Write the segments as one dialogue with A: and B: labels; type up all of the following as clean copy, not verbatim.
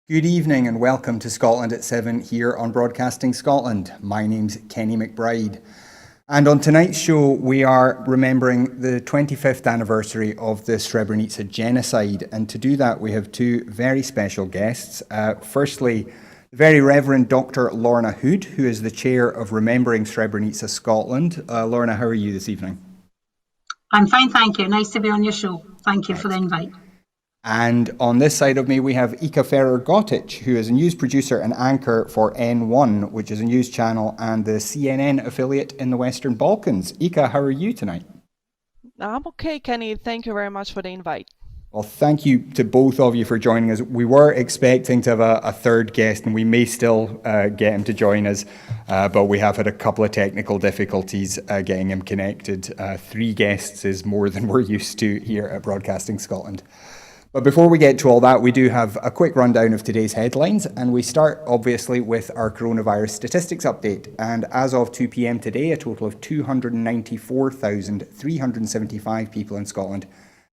A: Good evening and welcome to Scotland at 7 here on Broadcasting Scotland. My name's Kenny McBride. And on tonight's show, we are remembering the 25th anniversary of the Srebrenica Genocide. And to do that, we have two very special guests. Firstly, the very Reverend Dr. Lorna Hood, who is the chair of Remembering Srebrenica Scotland. Lorna, how are you this evening?
B: I'm fine, thank you. Nice to be on your show. Thank you for the invite.
A: And on this side of me, we have Ferrer Gotić, who is a news producer and anchor for N1, which is a news channel and the CNN affiliate in the Western Balkans. Ika, how are you tonight?
C: I'm okay, Kenny. Thank you very much for the invite.
A: Well, thank you to both of you for joining us. We were expecting to have a third guest, and we may still get him to join us, but we have had a couple of technical difficulties getting him connected. Three guests is more than we're used to here at Broadcasting Scotland. But before we get to all that, we do have a quick rundown of today's headlines, and we start obviously with our coronavirus statistics update. And as of 2 p.m. today, a total of 294,375 people in Scotland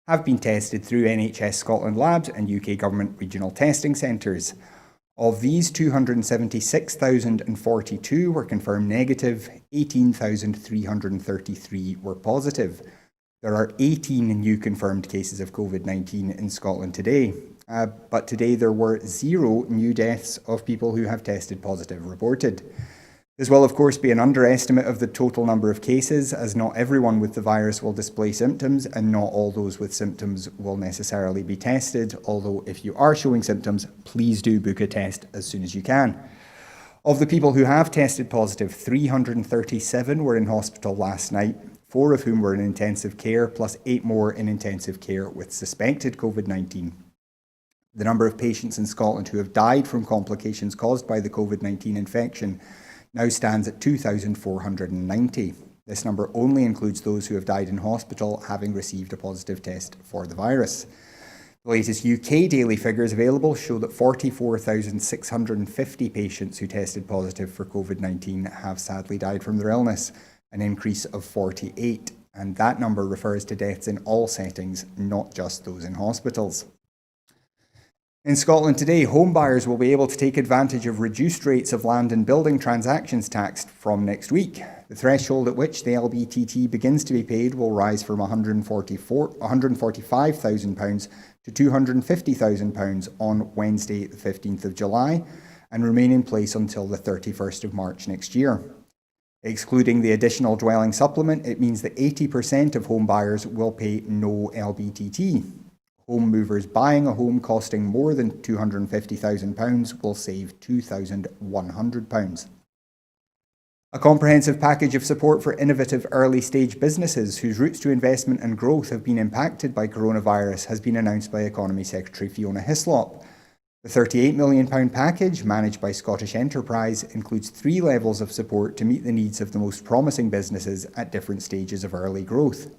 A: have been tested through NHS Scotland labs and UK government regional testing centres. Of these, 276,042 were confirmed negative, 18,333 were positive. There are 18 new confirmed cases of COVID-19 in Scotland today, but today there were 0 new deaths of people who have tested positive reported. This will of course be an underestimate of the total number of cases, as not everyone with the virus will display symptoms and not all those with symptoms will necessarily be tested, although if you are showing symptoms, please do book a test as soon as you can. Of the people who have tested positive, 337 were in hospital last night, 4 of whom were in intensive care, plus 8 more in intensive care with suspected COVID-19. The number of patients in Scotland who have died from complications caused by the COVID-19 infection now stands at 2,490. This number only includes those who have died in hospital having received a positive test for the virus. The latest UK daily figures available show that 44,650 patients who tested positive for COVID-19 have sadly died from their illness, an increase of 48, and that number refers to deaths in all settings, not just those in hospitals. In Scotland today, home buyers will be able to take advantage of reduced rates of land and building transactions tax from next week. The threshold at which the LBTT begins to be paid will rise from £145,000 to £250,000 on Wednesday, the 15th of July, and remain in place until the 31st of March next year. Excluding the additional dwelling supplement, it means that 80% of home buyers will pay no LBTT. Home movers buying a home costing more than £250,000 will save £2,100. A comprehensive package of support for innovative early-stage businesses whose routes to investment and growth have been impacted by coronavirus has been announced by Economy Secretary Fiona Hislop. The £38 million package, managed by Scottish Enterprise, includes 3 levels of support to meet the needs of the most promising businesses at different stages of early growth.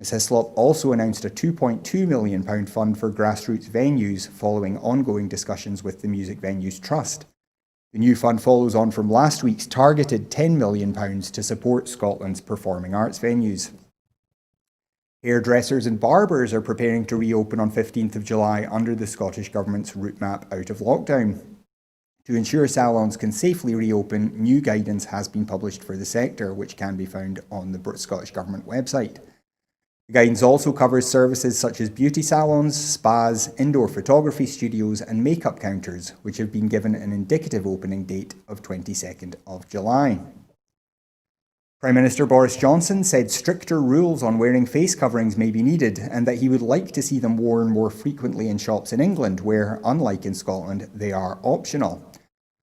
A: Ms Hislop also announced a £2.2 million fund for grassroots venues following ongoing discussions with the Music Venues Trust. The new fund follows on from last week's targeted £10 million to support Scotland's performing arts venues. Hairdressers and barbers are preparing to reopen on 15th of July under the Scottish Government's route map out of lockdown. To ensure salons can safely reopen, new guidance has been published for the sector, which can be found on the Scottish Government website. The guidance also covers services such as beauty salons, spas, indoor photography studios and makeup counters, which have been given an indicative opening date of 22nd of July. Prime Minister Boris Johnson said stricter rules on wearing face coverings may be needed and that he would like to see them worn more frequently in shops in England, where, unlike in Scotland, they are optional.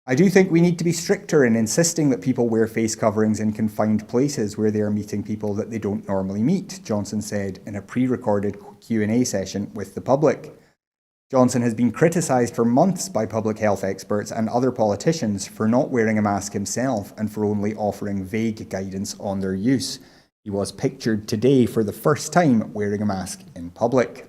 A: I do think we need to be stricter in insisting that people wear face coverings in confined places where they are meeting people that they don't normally meet, Johnson said in a pre-recorded Q&A session with the public. Johnson has been criticised for months by public health experts and other politicians for not wearing a mask himself and for only offering vague guidance on their use. He was pictured today for the first time wearing a mask in public.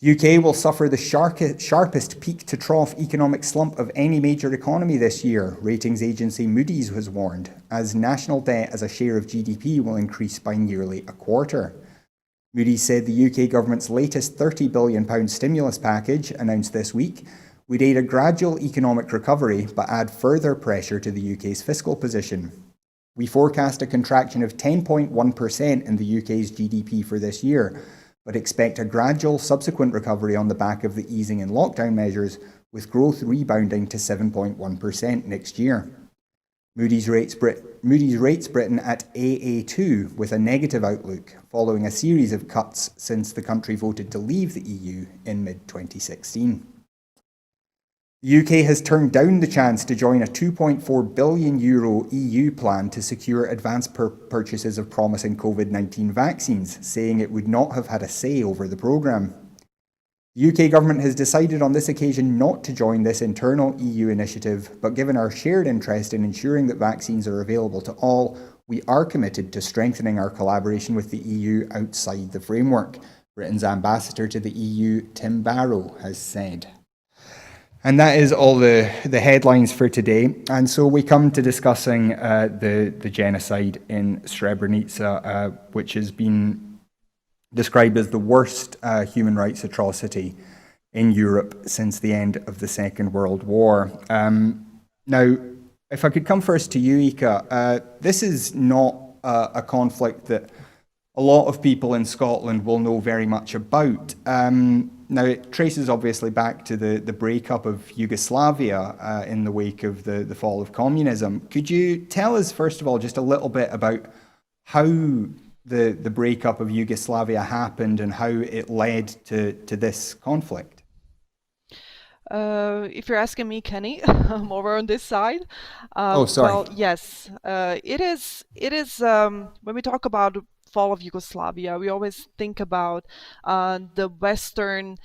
A: The UK will suffer the sharpest peak-to-trough economic slump of any major economy this year, ratings agency Moody's has warned, as national debt as a share of GDP will increase by nearly a quarter. Moody's said the UK government's latest £30 billion stimulus package, announced this week, would aid a gradual economic recovery but add further pressure to the UK's fiscal position. We forecast a contraction of 10.1% in the UK's GDP for this year, but expect a gradual subsequent recovery on the back of the easing in lockdown measures, with growth rebounding to 7.1% next year. Moody's rates Britain at AA2 with a negative outlook, following a series of cuts since the country voted to leave the EU in mid-2016. The UK has turned down the chance to join a €2.4 billion EU plan to secure advance purchases of promising COVID-19 vaccines, saying it would not have had a say over the programme. The UK government has decided on this occasion not to join this internal EU initiative, but given our shared interest in ensuring that vaccines are available to all, we are committed to strengthening our collaboration with the EU outside the framework, Britain's ambassador to the EU, Tim Barrow, has said. And that is all the headlines for today. And so we come to discussing the genocide in Srebrenica, which has been described as the worst human rights atrocity in Europe since the end of the Second World War. Now, if I could come first to you, Ika, this is not a conflict that a lot of people in Scotland will know very much about. Now, it traces obviously back to the breakup of Yugoslavia in the wake of the fall of communism. Could you tell us, first of all, just a little bit about how the breakup of Yugoslavia happened and how it led to this conflict?
C: If you're asking me, Kenny, I'm over on this side.
A: Oh, sorry.
C: Well, yes, it is. When we talk about fall of Yugoslavia, we always think about the Western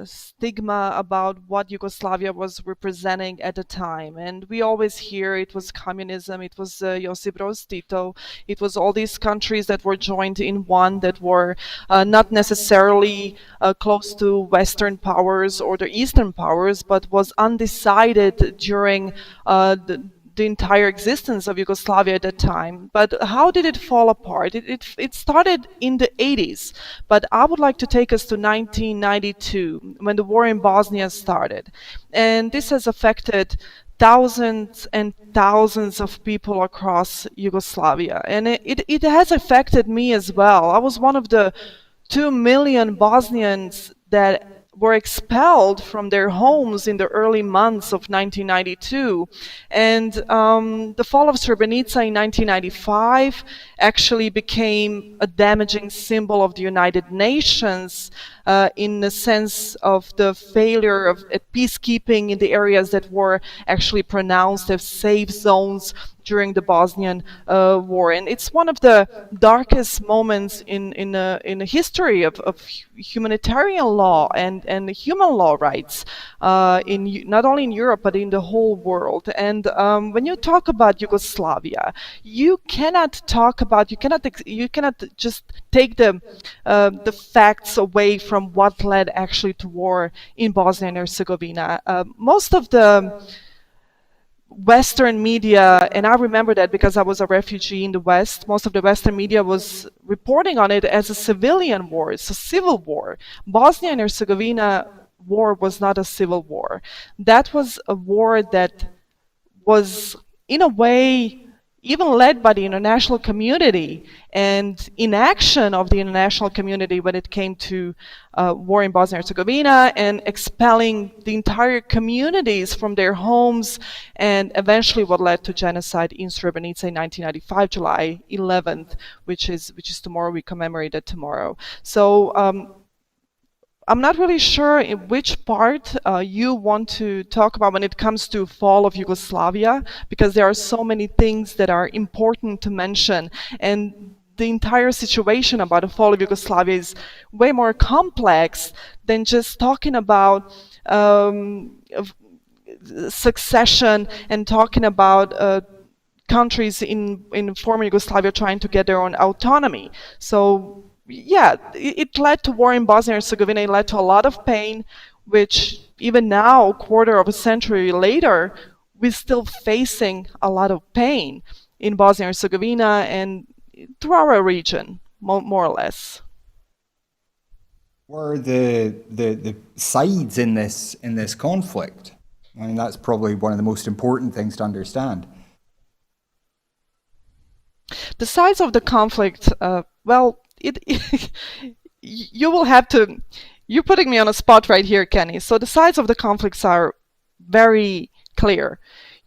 C: stigma about what Yugoslavia was representing at the time. And we always hear it was communism, it was Josip Broz Tito, it was all these countries that were joined in one that were not necessarily close to Western powers or the Eastern powers, but was undecided during the entire existence of Yugoslavia at that time. But how did it fall apart? It started in the 80s, but I would like to take us to 1992 when the war in Bosnia started. And this has affected thousands and thousands of people across Yugoslavia. And it has affected me as well. I was one of the 2 million Bosnians that were expelled from their homes in the early months of 1992. And the fall of Srebrenica in 1995 actually became a damaging symbol of the United Nations in the sense of the failure of peacekeeping in the areas that were actually pronounced as safe zones during the Bosnian War. And it's one of the darkest moments in the history of humanitarian law and human law rights not only in Europe but in the whole world. And when you talk about Yugoslavia, you cannot just take the facts away from what led actually to war in Bosnia and Herzegovina. Most of the Western media, and I remember that because I was a refugee in the West, most of the Western media was reporting on it as a civilian war. It's a civil war. Bosnia and Herzegovina war was not a civil war. That was a war that was, in a way, even led by the international community and inaction of the international community when it came to war in Bosnia and Herzegovina and expelling the entire communities from their homes, and eventually what led to genocide in Srebrenica in 1995, July 11th, which is tomorrow. We commemorate it tomorrow. So I'm not really sure in which part you want to talk about when it comes to fall of Yugoslavia, because there are so many things that are important to mention, and the entire situation about the fall of Yugoslavia is way more complex than just talking about succession and talking about countries in former Yugoslavia trying to get their own autonomy. So yeah, it led to war in Bosnia and Herzegovina. It led to a lot of pain, which even now, quarter of a century later, we're still facing a lot of pain in Bosnia and Herzegovina and through our region, more or less.
A: were the sides in this conflict? I mean, that's probably one of the most important things to understand.
C: The size of the conflict, well, you will have to. You're putting me on a spot right here, Kenny. So the sides of the conflicts are very clear.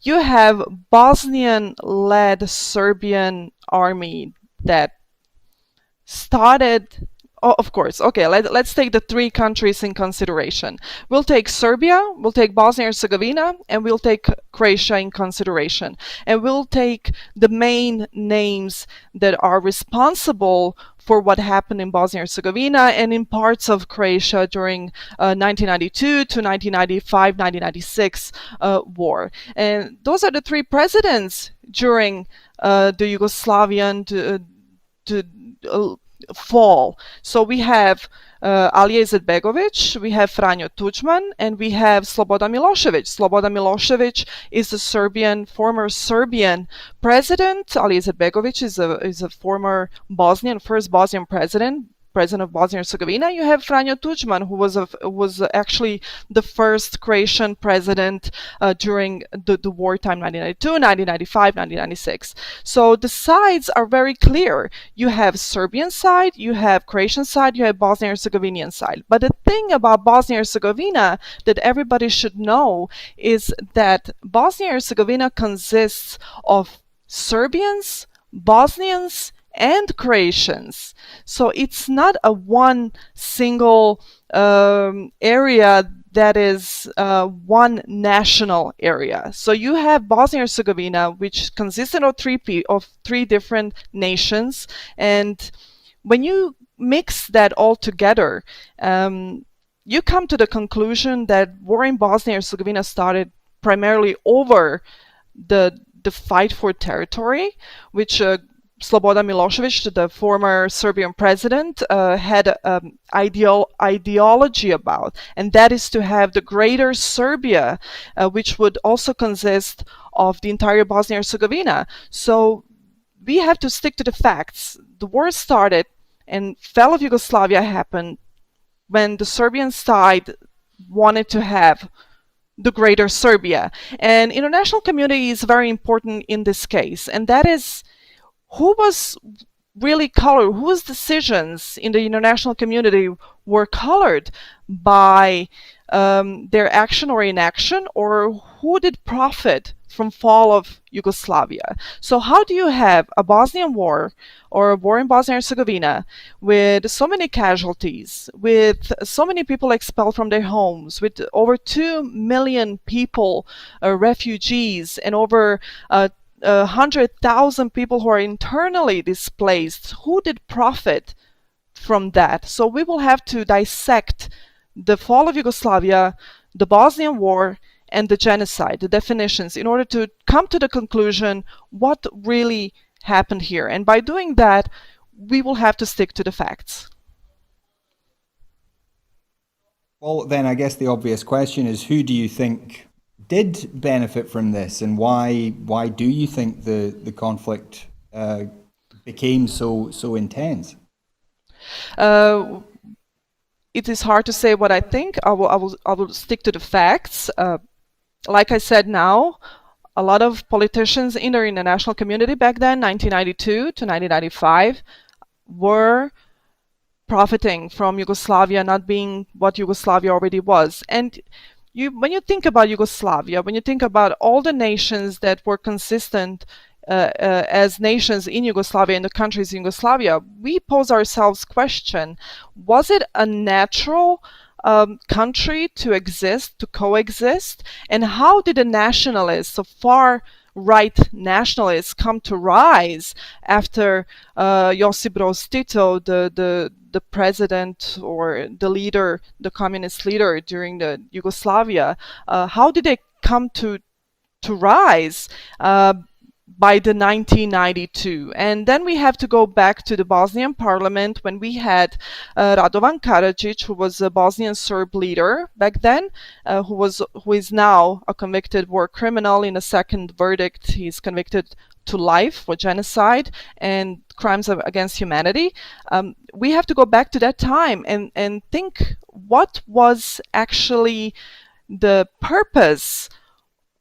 C: You have Bosnian-led Serbian army that started. Oh, of course. Okay, let's take the three countries in consideration. We'll take Serbia, we'll take Bosnia and Herzegovina, and we'll take Croatia in consideration. And we'll take the main names that are responsible for what happened in Bosnia and Herzegovina and in parts of Croatia during 1992 to 1995-1996 war. And those are the three presidents during the Yugoslavian fall. So we have Alija Izetbegović, we have Franjo Tuđman, and we have Slobodan Milošević. Slobodan Milošević is a former Serbian president. Alija Izetbegović is a former first Bosnian president of Bosnia and Herzegovina. You have Franjo Tuđman, who was actually the first Croatian president during the wartime, 1992, 1995, 1996. So the sides are very clear. You have Serbian side, you have Croatian side, you have Bosnia and Herzegovinian side. But the thing about Bosnia and Herzegovina that everybody should know is that Bosnia and Herzegovina consists of Serbians, Bosnians, and Croatians. So it's not a one single area that is one national area. So you have Bosnia and Herzegovina, which consisted of three different nations, and when you mix that all together, you come to the conclusion that war in Bosnia and Herzegovina started primarily over the fight for territory, which Slobodan Milošević, the former Serbian president, had ideology about, and that is to have the greater Serbia, which would also consist of the entire Bosnia and Herzegovina. So we have to stick to the facts. The war started and fall of Yugoslavia happened when the Serbian side wanted to have the greater Serbia. And international community is very important in this case, and that is who was really colored, whose decisions in the international community were colored by their action or inaction, or who did profit from fall of Yugoslavia. So how do you have a Bosnian war or a war in Bosnia and Herzegovina with so many casualties, with so many people expelled from their homes, with over 2 million people, refugees, and over 100,000 people who are internally displaced? Who did profit from that? So we will have to dissect the fall of Yugoslavia, the Bosnian War, and the genocide, the definitions, in order to come to the conclusion what really happened here. And by doing that, we will have to stick to the facts.
A: Well, then I guess the obvious question is, who do you think did benefit from this, and why do you think the conflict became so intense?
C: It is hard to say what I think. I will stick to the facts. Like I said now, a lot of politicians in the international community back then, 1992 to 1995, were profiting from Yugoslavia not being what Yugoslavia already was. And when you think about Yugoslavia, when you think about all the nations that were consistent as nations in Yugoslavia, in the countries in Yugoslavia, we pose ourselves question, was it a natural country to exist, to coexist? And how did the nationalists, so far right nationalists, come to rise after Josip Broz Tito, the president or the leader, the communist leader during the Yugoslavia? How did they come to rise? by the 1992. And then we have to go back to the Bosnian parliament when we had Radovan Karadzic, who was a Bosnian Serb leader back then, who is now a convicted war criminal. In a second verdict, he's convicted to life for genocide and crimes against humanity. We have to go back to that time and think what was actually the purpose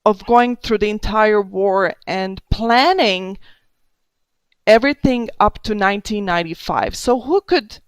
C: of going through the entire war and planning everything up to 1995. So who could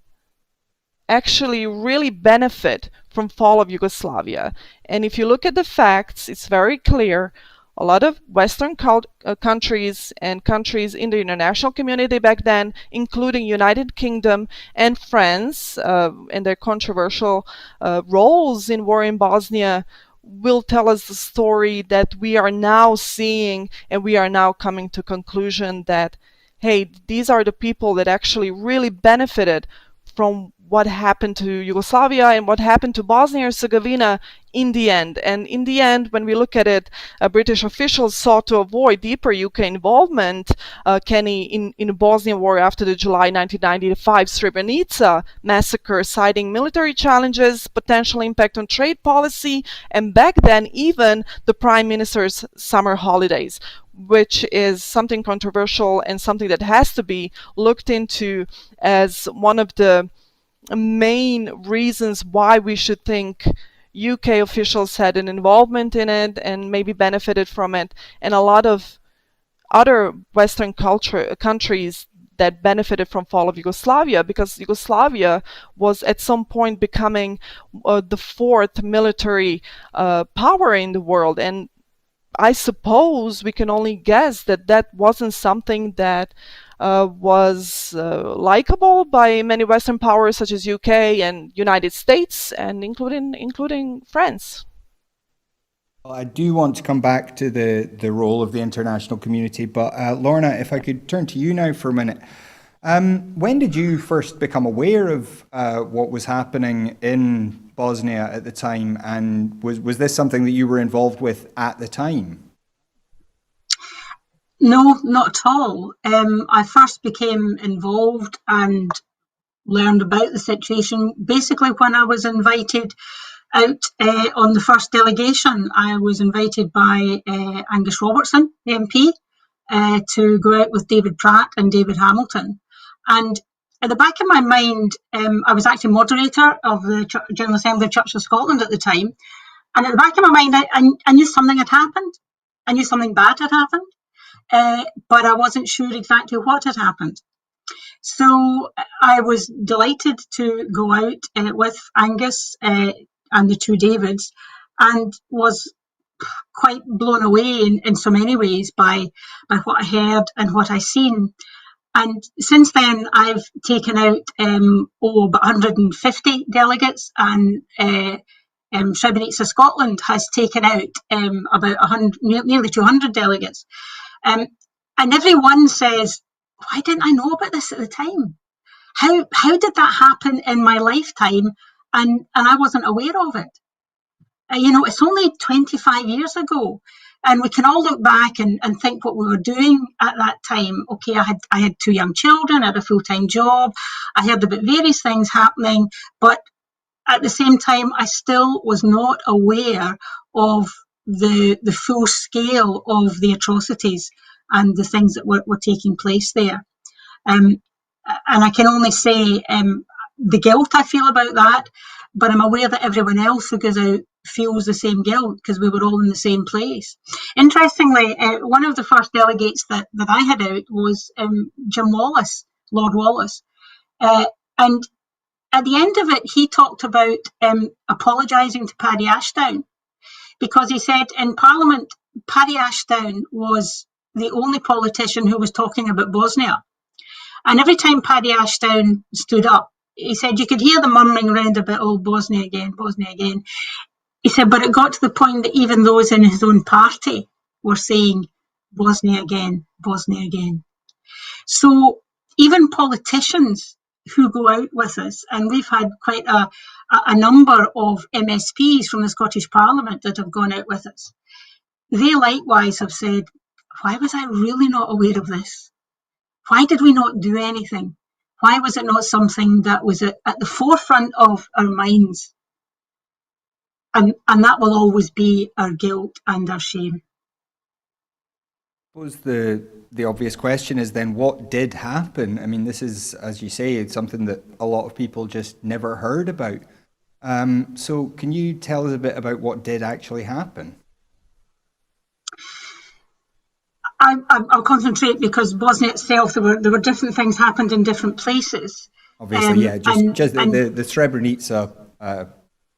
C: actually really benefit from fall of Yugoslavia? And if you look at the facts, it's very clear. A lot of Western countries and countries in the international community back then, including United Kingdom and France, and their controversial roles in war in Bosnia, will tell us the story that we are now seeing, and we are now coming to conclusion that, hey, these are the people that actually really benefited from what happened to Yugoslavia and what happened to Bosnia and Herzegovina in the end. And in the end, when we look at it, British officials sought to avoid deeper UK involvement, Kenny, in the Bosnian war after the July 1995 Srebrenica massacre, citing military challenges, potential impact on trade policy, and back then even the Prime Minister's summer holidays, which is something controversial and something that has to be looked into as one of the main reasons why we should think UK officials had an involvement in it and maybe benefited from it, and a lot of other Western countries that benefited from fall of Yugoslavia, because Yugoslavia was at some point becoming the fourth military power in the world. And I suppose we can only guess that that wasn't something that was likable by many Western powers such as UK and United States, and including France.
A: Well, I do want to come back to the role of the international community, but Lorna, if I could turn to you now for a minute. When did you first become aware of what was happening in Bosnia at the time, and was this something that you were involved with at the time?
B: No, not at all. I first became involved and learned about the situation basically when I was invited out on the first delegation. I was invited by Angus Robertson, the MP, to go out with David Pratt and David Hamilton. And at the back of my mind, I was actually moderator of the General Assembly of Church of Scotland at the time. And at the back of my mind, I knew something had happened. I knew something bad had happened, but I wasn't sure exactly what had happened. So I was delighted to go out with Angus and the two Davids, and was quite blown away in so many ways by what I heard and what I seen. And since then, I've taken out about 150 delegates, and Srebrenica Scotland has taken out about nearly 200 delegates. And everyone says, why didn't I know about this at the time? How did that happen in my lifetime and I wasn't aware of it? It's only 25 years ago. And we can all look back and think what we were doing at that time. Okay, I had two young children, I had a full-time job, I heard about various things happening, but at the same time, I still was not aware of the full scale of the atrocities and the things that were taking place there. And I can only say the guilt I feel about that, but I'm aware that everyone else who goes out feels the same guilt because we were all in the same place. Interestingly, one of the first delegates that I had out was Jim Wallace, Lord Wallace. And at the end of it, he talked about apologising to Paddy Ashdown, because he said in Parliament, Paddy Ashdown was the only politician who was talking about Bosnia. And every time Paddy Ashdown stood up, he said you could hear the murmuring around about, oh, Bosnia again, Bosnia again. He said, but it got to the point that even those in his own party were saying, Bosnia again, Bosnia again. So even politicians who go out with us, and we've had quite a number of MSPs from the Scottish Parliament that have gone out with us, they likewise have said, why was I really not aware of this? Why did we not do anything? Why was it not something that was at the forefront of our minds? And that will always be our guilt and our shame.
A: I suppose the obvious question is then, what did happen? I mean, this is, as you say, it's something that a lot of people just never heard about. So can you tell us a bit about what did actually happen?
B: I'll concentrate, because Bosnia itself, there were different things happened in different places.
A: Obviously, yeah, just
B: and
A: the Srebrenica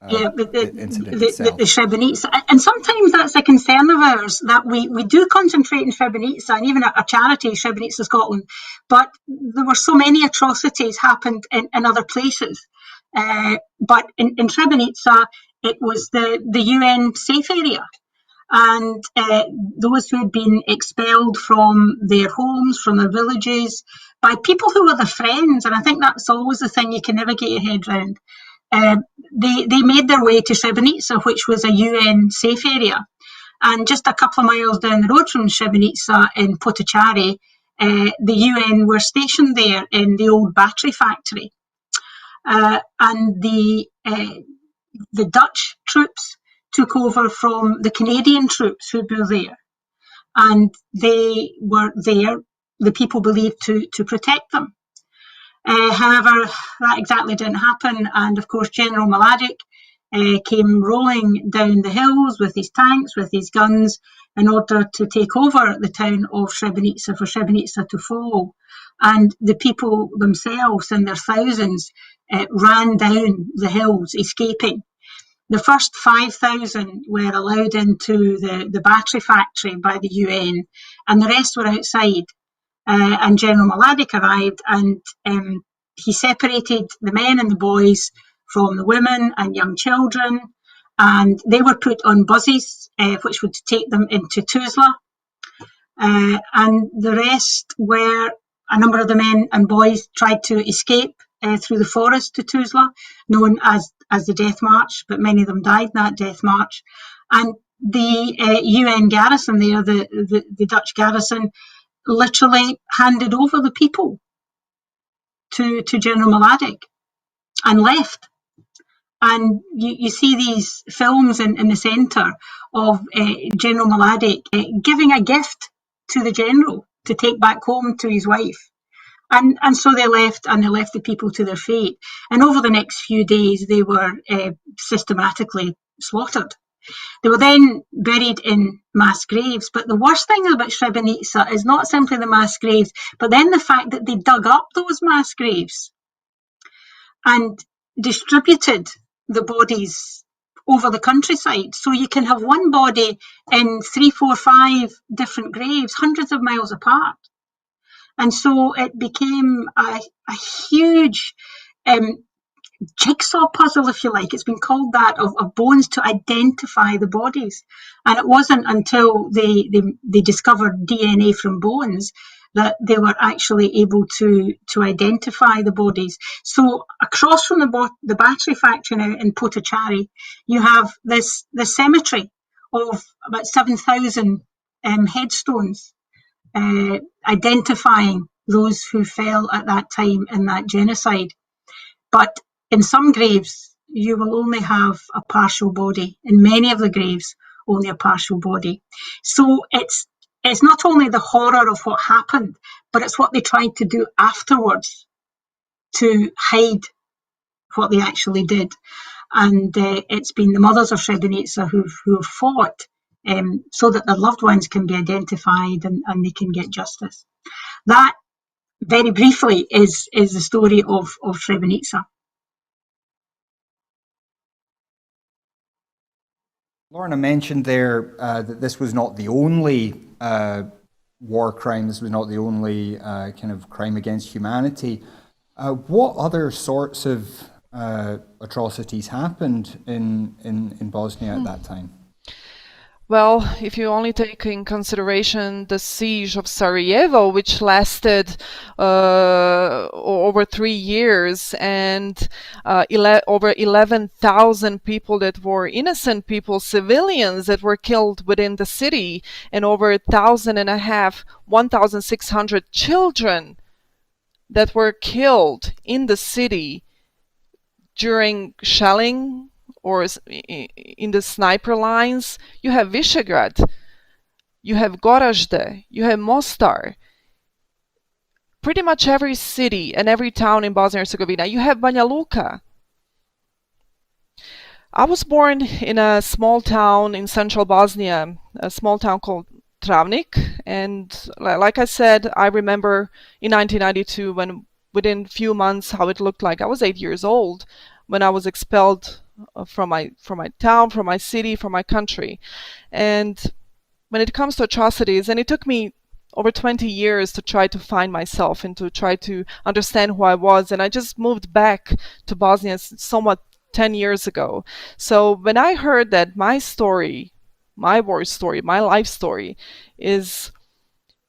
B: yeah,
A: incident itself.
B: the Srebrenica, and sometimes that's a concern of ours, that we do concentrate in Srebrenica, and even a charity, Srebrenica Scotland, but there were so many atrocities happened in other places. But in Srebrenica, it was the UN safe area. And those who had been expelled from their homes, from their villages, by people who were their friends, and I think that's always the thing you can never get your head around. They made their way to Srebrenica, which was a UN safe area. And just a couple of miles down the road from Srebrenica in Potocari, the UN were stationed there in the old battery factory. And the Dutch troops took over from the Canadian troops who were there. And they were there, the people believed, to protect them. However, that exactly didn't happen. And of course, General Mladic came rolling down the hills with his tanks, with his guns, in order to take over the town of Srebrenica, for Srebrenica to fall. And the people themselves, in their thousands, ran down the hills, escaping. The first 5,000 were allowed into the battery factory by the UN, and the rest were outside. And General Mladic arrived, and he separated the men and the boys from the women and young children, and they were put on buses which would take them into Tuzla. And the rest were, a number of the men and boys tried to escape through the forest to Tuzla, known as the Death March, but many of them died in that Death March. And the UN garrison there, the Dutch garrison, literally handed over the people to General Mladic and left. And you see these films in the centre of General Mladic giving a gift to the general to take back home to his wife. And so they left, and they left the people to their fate. And over the next few days, they were systematically slaughtered. They were then buried in mass graves. But the worst thing about Srebrenica is not simply the mass graves, but then the fact that they dug up those mass graves and distributed the bodies over the countryside. So you can have one body in 3, 4, 5 different graves, hundreds of miles apart. And so it became a huge jigsaw puzzle, if you like. It's been called that, of bones to identify the bodies. And it wasn't until they discovered DNA from bones that they were actually able to identify the bodies. So across from the battery factory now in Potocari, you have this cemetery of about 7,000 headstones identifying those who fell at that time in that genocide. But in some graves, you will only have a partial body. In many of the graves, only a partial body. So it's not only the horror of what happened, but it's what they tried to do afterwards to hide what they actually did. And it's been the mothers of Srebrenica who have fought so that their loved ones can be identified and they can get justice. That, very briefly, is the story of Srebrenica.
A: Lorna mentioned there that this was not the only war crime, this was not the only kind of crime against humanity. What other sorts of atrocities happened in Bosnia at that time?
C: Well, if you only take in consideration the siege of Sarajevo, which lasted over 3 years, and over 11,000 people that were innocent people, civilians that were killed within the city, and over 1,600 children that were killed in the city during shelling or in the sniper lines. You have Visegrad, you have Gorazde, you have Mostar. Pretty much every city and every town in Bosnia and Herzegovina. You have Banja Luka. I was born in a small town in central Bosnia, a small town called Travnik. And like I said, I remember in 1992 when within few months how it looked like. I was 8 years old when I was expelled from my town, from my city, from my country. And when it comes to atrocities, and it took me over 20 years to try to find myself and to try to understand who I was. And I just moved back to Bosnia somewhat 10 years ago. So when I heard that my story, my war story, my life story is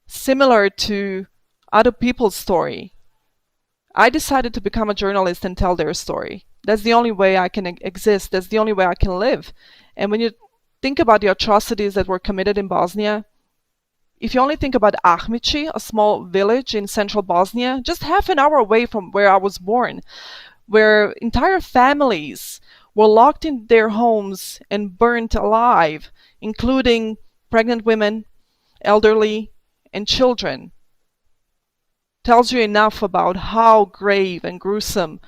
C: similar to other people's story, I decided to become a journalist and tell their story. That's the only way I can exist. That's the only way I can live. And when you think about the atrocities that were committed in Bosnia, if you only think about Ahmići, a small village in central Bosnia, just half an hour away from where I was born, where entire families were locked in their homes and burnt alive, including pregnant women, elderly, and children, tells you enough about how grave and gruesome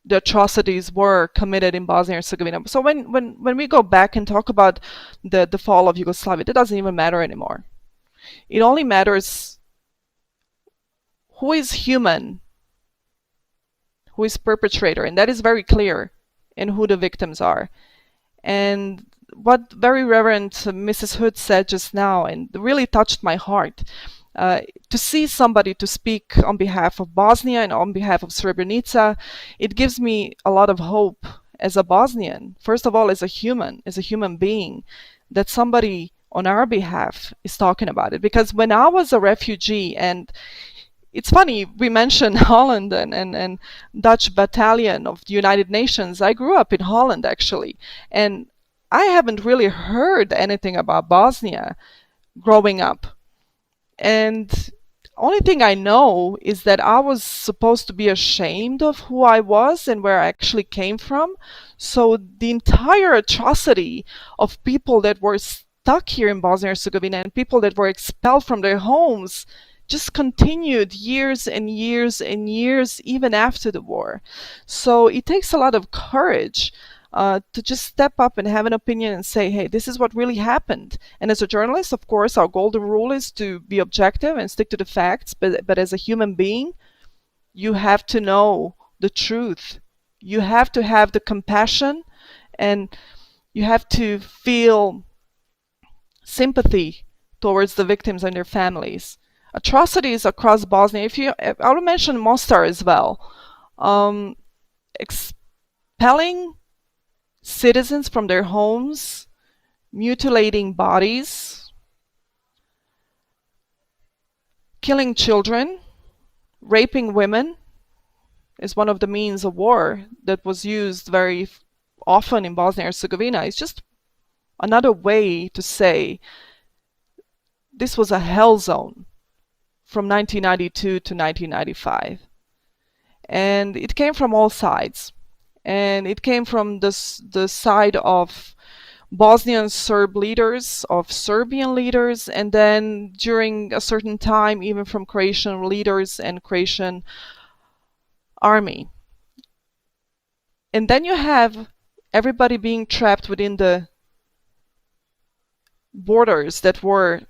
C: the atrocities were committed in Bosnia and Herzegovina. So when we go back and talk about the fall of Yugoslavia, it doesn't even matter anymore. It only matters who is human, who is perpetrator, and that is very clear, and who the victims are. And what very Reverend Mrs. Hood said just now, and really touched my heart, to see somebody to speak on behalf of Bosnia and on behalf of Srebrenica, it gives me a lot of hope as a Bosnian. First of all, as a human being, that somebody on our behalf is talking about it. Because when I was a refugee, and it's funny, we mentioned Holland and Dutch battalion of the United Nations. I grew up in Holland, actually, and I haven't really heard anything about Bosnia growing up. And only thing I know is that I was supposed to be ashamed of who I was and where I actually came from. So the entire atrocity of people that were stuck here in Bosnia and Herzegovina and people that were expelled from their homes just continued years and years and years even after the war. So it takes a lot of courage to just step up and have an opinion and say, hey, this is what really happened. And as a journalist, of course, our golden rule is to be objective and stick to the facts. But as a human being, you have to know the truth. You have to have the compassion, and you have to feel sympathy towards the victims and their families. Atrocities across Bosnia, I will mention Mostar as well. Expelling citizens from their homes, mutilating bodies, killing children, raping women is one of the means of war that was used very often in Bosnia and Herzegovina. It's just another way to say this was a hell zone from 1992 to 1995. And it came from all sides. And it came from the side of Bosnian Serb leaders, of Serbian leaders, and then during a certain time, even from Croatian leaders and Croatian army. And then you have everybody being trapped within the borders that were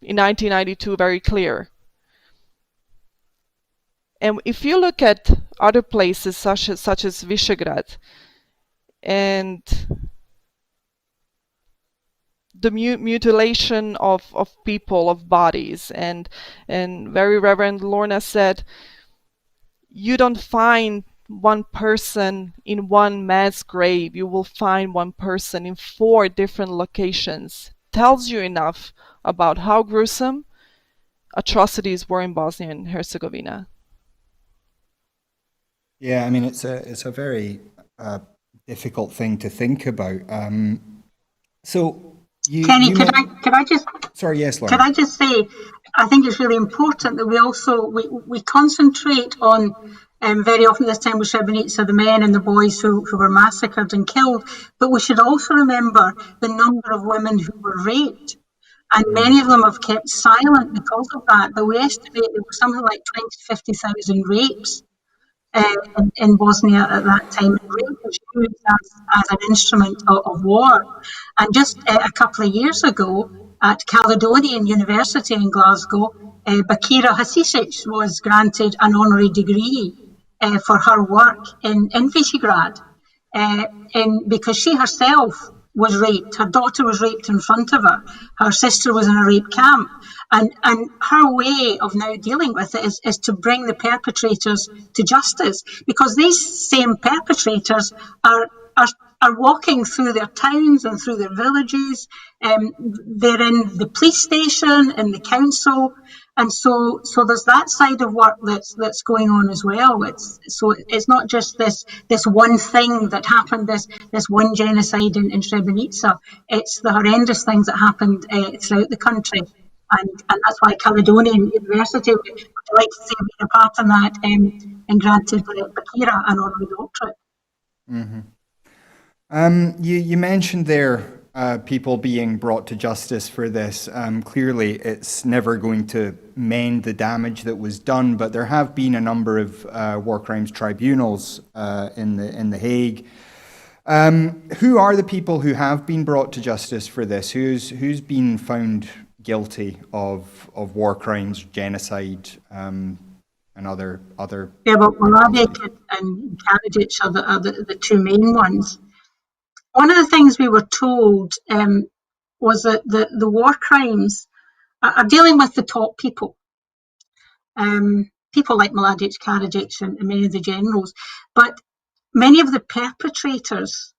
C: in 1992 very clear. And if you look at other places such as Visegrad and the mutilation of people, of bodies, and very Reverend Lorna said, you don't find one person in one mass grave, you will find one person in 4 different locations, tells you enough about how gruesome atrocities were in Bosnia and Herzegovina.
A: Yeah, I mean, it's a very difficult thing to think about. So
B: Kenny,
A: you meant, yes,
B: could
A: Lorna.
B: I just say, I think it's really important that we also we concentrate on very often this time with Srebrenica, the men and the boys who were massacred and killed, but we should also remember the number of women who were raped. And many of them have kept silent because of that. But we estimate there were something like 20 to 50,000 rapes in Bosnia at that time. And rape was used as an instrument of war. And just a couple of years ago, at Caledonian University in Glasgow, Bakira Hasisic was granted an honorary degree for her work in Visegrad, because she herself was raped. Her daughter was raped in front of her. Her sister was in a rape camp. And her way of now dealing with it is to bring the perpetrators to justice, because these same perpetrators are are walking through their towns and through their villages. They're in the police station, in the council, and so there's that side of work that's going on as well. It's not just this one thing that happened, this one genocide in Srebrenica. It's the horrendous things that happened throughout the country. And that's why Caledonian University would like to say being a part in that, and granted Bakira an honorary doctorate.
A: You mentioned there people being brought to justice for this. Clearly, it's never going to mend the damage that was done, but there have been a number of war crimes tribunals in the Hague. Who are the people who have been brought to justice for this? Who's been found guilty of war crimes, genocide, and other?
B: Yeah, well, Mladic and Karadzic are the two main ones. One of the things we were told was that the war crimes are dealing with the top people, people like Mladic, Karadzic, and many of the generals, but many of the perpetrators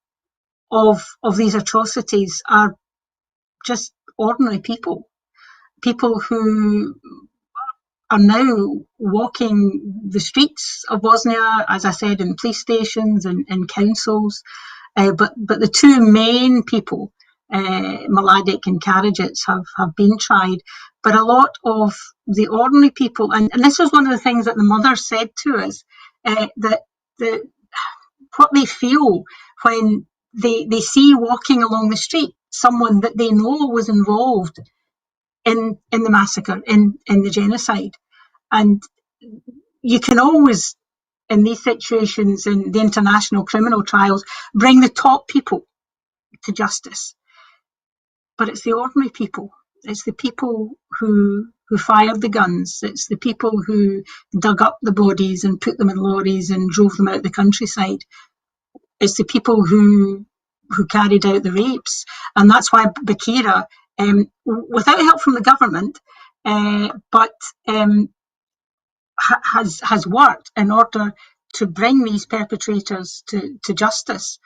B: of these atrocities are just ordinary people who are now walking the streets of Bosnia, as I said, in police stations and in councils. But the two main people, Mladic and Karadzic, have been tried. But a lot of the ordinary people, and this was one of the things that the mother said to us, that what they feel when they see walking along the street someone that they know was involved in the massacre, in the genocide. And you can always, in these situations, in the international criminal trials, bring the top people to justice. But it's the ordinary people. It's the people who fired the guns. It's the people who dug up the bodies and put them in lorries and drove them out the countryside. It's the people who carried out the rapes. And that's why Bakira, without help from the government, but has worked in order to bring these perpetrators to justice,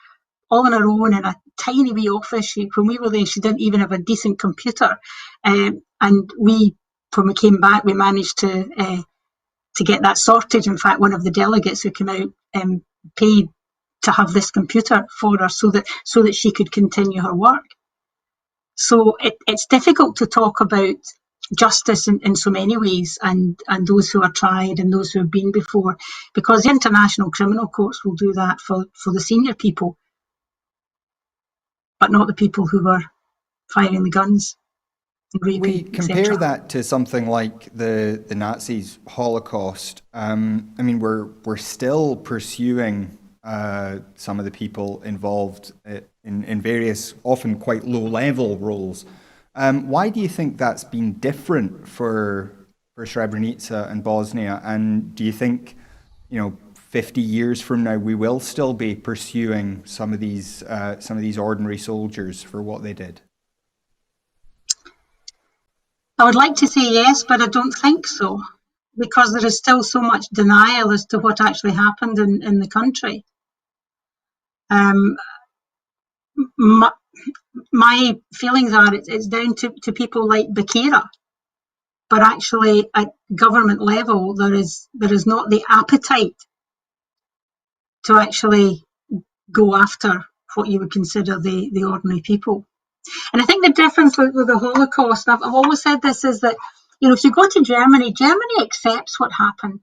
B: all on her own in a tiny wee office. When we were there, she didn't even have a decent computer, and when we came back, we managed to get that sorted. In fact, one of the delegates who came out paid to have this computer for her so that she could continue her work. So it's difficult to talk about justice in so many ways, and those who are tried and those who have been before, because the international criminal courts will do that for the senior people, but not the people who were firing the guns and raping,
A: We compare
B: etc.
A: that to something like the Nazis' Holocaust. I mean, we're still pursuing some of the people involved in various, often quite low-level roles. Why do you think that's been different for Srebrenica and Bosnia? And do you think, 50 years from now, we will still be pursuing some of these ordinary soldiers for what they did?
B: I would like to say yes, but I don't think so. because there is still so much denial as to what actually happened in the country. My feelings are it's down to people like Bakira, but actually at government level there is not the appetite to actually go after what you would consider the ordinary people. And I think the difference with the Holocaust, and I've always said this, is that, you know, if you go to Germany accepts what happened.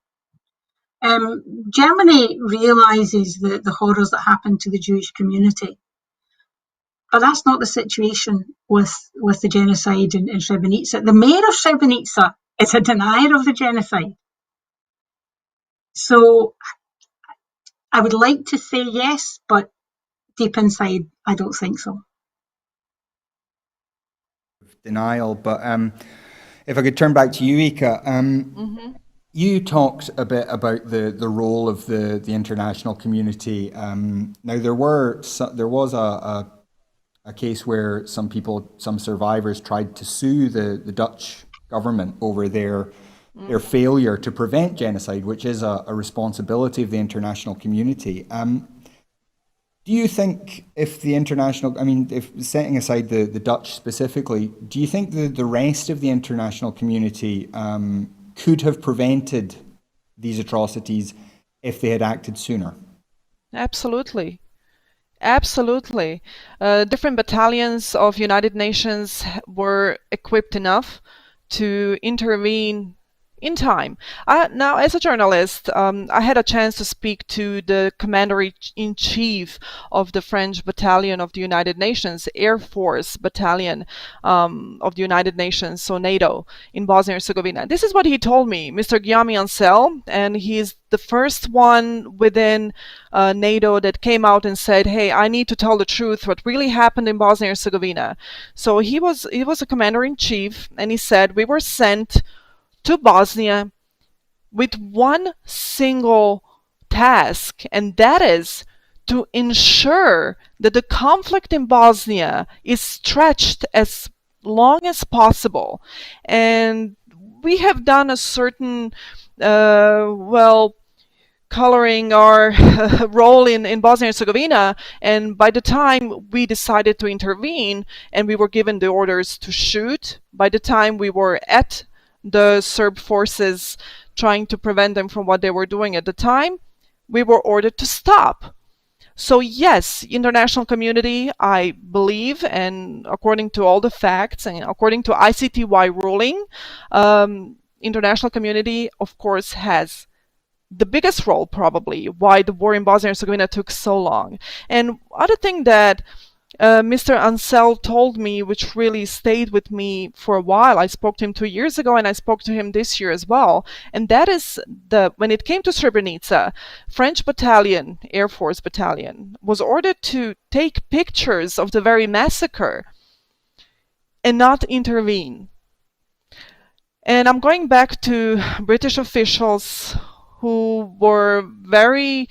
B: Germany realises the horrors that happened to the Jewish community. But that's not the situation with the genocide in Srebrenica. The mayor of Srebrenica is a denier of the genocide. So I would like to say yes, but deep inside, I don't think so.
A: Denial, but if I could turn back to you, Ika, you talked a bit about the role of the international community. Now there was a case where some survivors tried to sue the Dutch government over their failure to prevent genocide, which is a responsibility of the international community. Do you think if setting aside the Dutch specifically, do you think the rest of the international community could have prevented these atrocities if they had acted sooner?
C: Absolutely. Absolutely. Different battalions of United Nations were equipped enough to intervene in time. Now, as a journalist, I had a chance to speak to the commander-in-chief of the French battalion of the United Nations, Air Force battalion of the United Nations, so NATO, in Bosnia and Herzegovina. This is what he told me, Mr. Guillaume Ancel, and he's the first one within NATO that came out and said, hey, I need to tell the truth, what really happened in Bosnia and Herzegovina. So he was a commander-in-chief, and he said, we were sent to Bosnia with one single task, and that is to ensure that the conflict in Bosnia is stretched as long as possible. And we have done a certain, coloring our role in Bosnia and Herzegovina, and by the time we decided to intervene and we were given the orders to shoot, by the time we were at the Serb forces trying to prevent them from what they were doing at the time, we were ordered to stop. So yes, international community, I believe, and according to all the facts and according to ICTY ruling, international community, of course, has the biggest role probably why the war in Bosnia and Herzegovina took so long. And other thing that Mr. Ancel told me, which really stayed with me for a while. I spoke to him 2 years ago and I spoke to him this year as well. And that is when it came to Srebrenica, French battalion, Air Force battalion, was ordered to take pictures of the very massacre and not intervene. And I'm going back to British officials who were very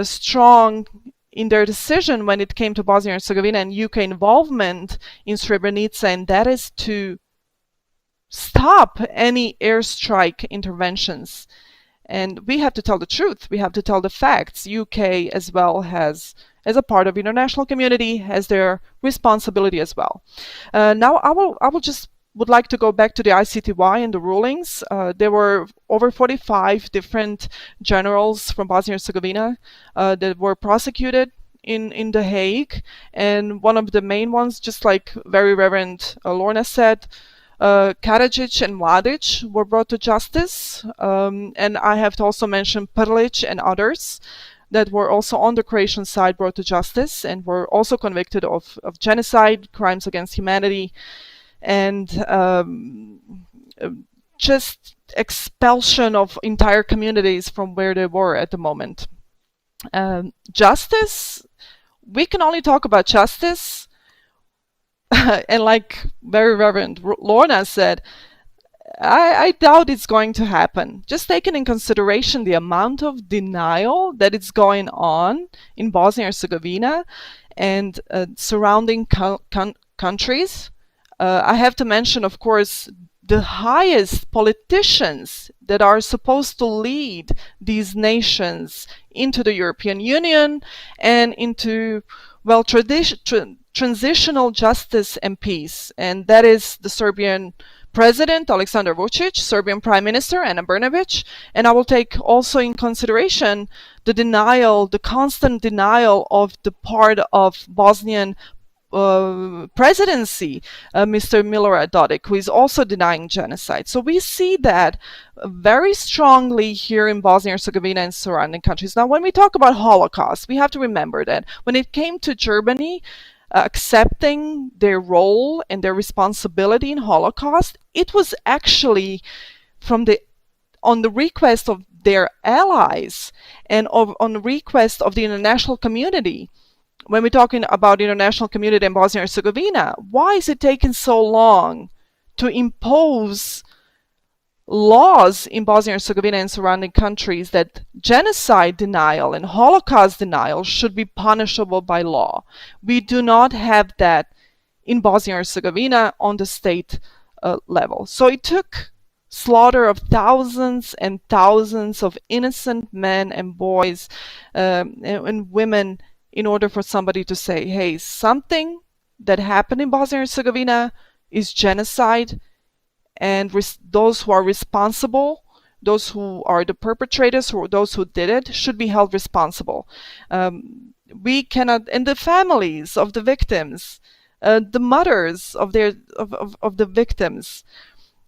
C: strong in their decision when it came to Bosnia and Herzegovina and UK involvement in Srebrenica, and that is to stop any airstrike interventions. And we have to tell the truth. We have to tell the facts. UK as well has, as a part of the international community, has their responsibility as well. Now I would like to go back to the ICTY and the rulings. There were over 45 different generals from Bosnia and Herzegovina that were prosecuted in The Hague. And one of the main ones, just like very Reverend Lorna said, Karadzic and Mladic were brought to justice. And I have to also mention Prlic and others that were also on the Croatian side brought to justice and were also convicted of genocide, crimes against humanity, and just expulsion of entire communities from where they were at the moment. Justice, we can only talk about justice, and like very Reverend Lorna said, I doubt it's going to happen. Just taking in consideration the amount of denial that is going on in Bosnia and Herzegovina and surrounding countries. I have to mention, of course, the highest politicians that are supposed to lead these nations into the European Union and into, well, transitional justice and peace. And that is the Serbian President Aleksandar Vučić, Serbian Prime Minister Ana Brnabić, and I will take also in consideration the denial, the constant denial of the part of Bosnian presidency, Mr. Milorad Dodik, who is also denying genocide. So we see that very strongly here in Bosnia and Herzegovina and surrounding countries. Now, when we talk about Holocaust, we have to remember that when it came to Germany accepting their role and their responsibility in Holocaust, it was actually on the request of their allies and on the request of the international community. When we're talking about the international community in Bosnia and Herzegovina, why is it taking so long to impose laws in Bosnia and Herzegovina and surrounding countries that genocide denial and Holocaust denial should be punishable by law? We do not have that in Bosnia and Herzegovina on the state level. So it took slaughter of thousands and thousands of innocent men and boys and women in order for somebody to say, hey, something that happened in Bosnia and Herzegovina is genocide, and those who are responsible, those who are the perpetrators, or those who did it, should be held responsible. We cannot, and the families of the victims, the mothers of the victims,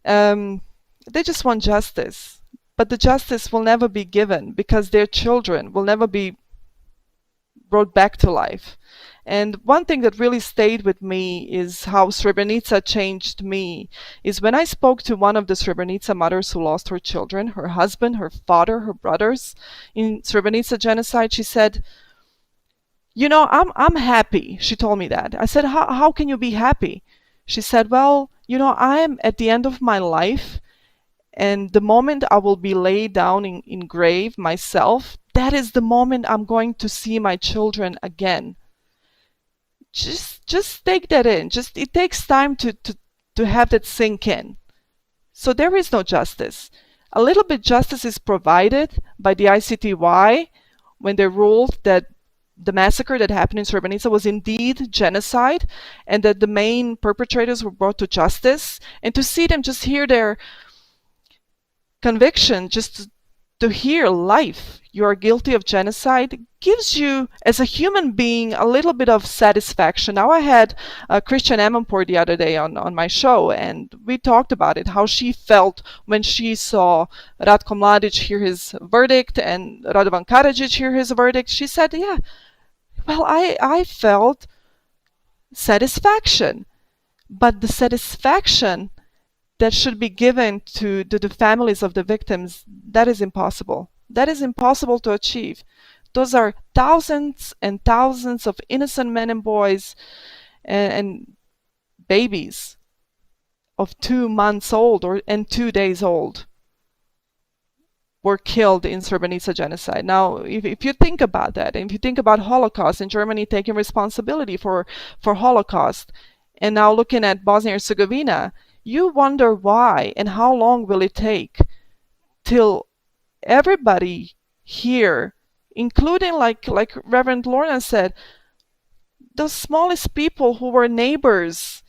C: they just want justice, but the justice will never be given because their children will never be brought back to life. And one thing that really stayed with me is how Srebrenica changed me, is when I spoke to one of the Srebrenica mothers who lost her children, her husband, her father, her brothers in Srebrenica genocide. She said, you know, I'm happy. She told me that. I said, how can you be happy? She said, well, you know, I am at the end of my life, and the moment I will be laid down in grave myself, that is the moment I'm going to see my children again. Just take that in. It takes time to have that sink in. So there is no justice. A little bit justice is provided by the ICTY when they ruled that the massacre that happened in Srebrenica was indeed genocide, and that the main perpetrators were brought to justice. And to see them, just hear their conviction, just to hear life, you are guilty of genocide, gives you, as a human being, a little bit of satisfaction. Now, I had Christian Amanpour the other day on my show, and we talked about it, how she felt when she saw Ratko Mladic hear his verdict and Radovan Karadzic hear his verdict. She said, yeah, well, I felt satisfaction, but the satisfaction that should be given to the families of the victims, that is impossible. That is impossible to achieve. Those are thousands and thousands of innocent men and boys and babies of 2 months old and 2 days old were killed in Srebrenica genocide. Now, if you think about that, and if you think about Holocaust and Germany taking responsibility for Holocaust, and now looking at Bosnia and Herzegovina, you wonder why and how long will it take till everybody here, including like Reverend Lorna said, those smallest people who were neighbors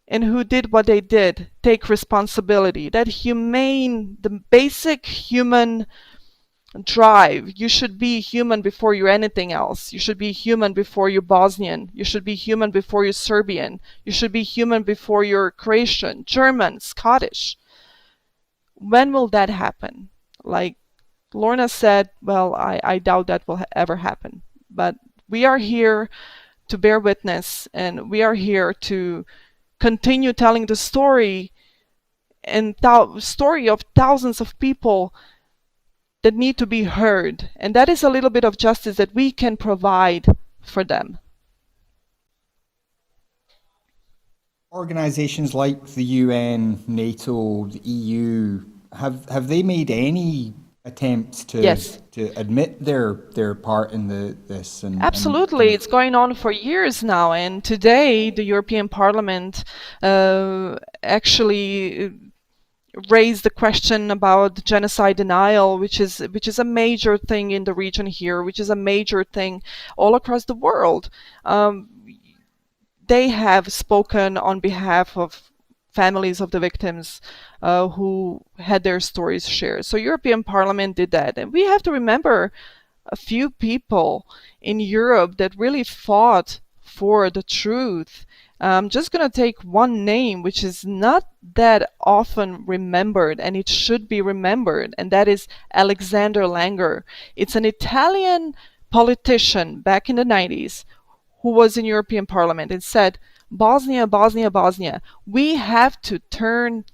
C: and who did what they did, take responsibility. That humane, the basic human drive. You should be human before you're anything else. You should be human before you're Bosnian. You should be human before you're Serbian. You should be human before you're Croatian, German, Scottish. When will that happen? Like Lorna said, well, I doubt that will ever happen. But we are here to bear witness, and we are here to continue telling the story and story of thousands of people that need to be heard. And that is a little bit of justice that we can provide for them.
A: Organizations like the UN, NATO, the EU, have they made any attempts to
C: Yes.
A: to admit their part in this?
C: Absolutely. It's going on for years now. And today, the European Parliament actually raised the question about genocide denial, which is a major thing in the region here, which is a major thing all across the world. They have spoken on behalf of families of the victims who had their stories shared. So European Parliament did that. And we have to remember a few people in Europe that really fought for the truth. I'm just going to take one name, which is not that often remembered, and it should be remembered, and that is Alexander Langer. It's an Italian politician back in the 90s who was in European Parliament and said, Bosnia, Bosnia, Bosnia, we have to turn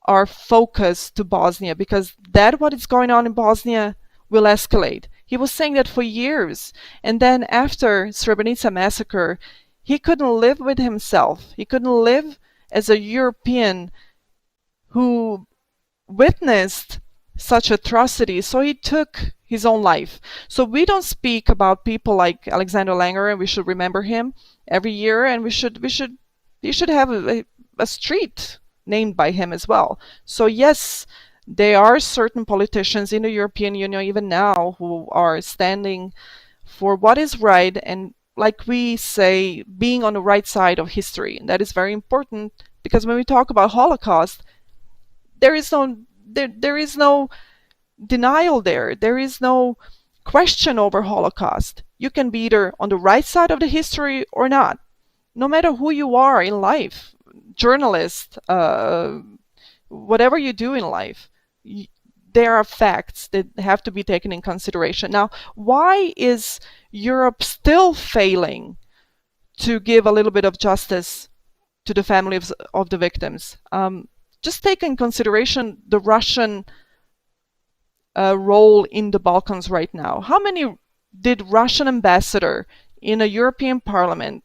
C: our focus to Bosnia because that what is going on in Bosnia will escalate. He was saying that for years. And then after Srebrenica massacre, he couldn't live with himself. He couldn't live as a European who witnessed such atrocity, so he took his own life. So we don't speak about people like Alexander Langer, and we should remember him every year, and he should have a street named by him as well. So yes, there are certain politicians in the European Union even now who are standing for what is right, and like we say, being on the right side of history. And that is very important because when we talk about Holocaust, there is no denial there. There is no question over Holocaust. You can be either on the right side of the history or not, no matter who you are in life, journalist, whatever you do in life. There are facts that have to be taken in consideration. Now, why is Europe still failing to give a little bit of justice to the families of the victims? Just take in consideration the Russian role in the Balkans right now. How many did Russian ambassador in a European Parliament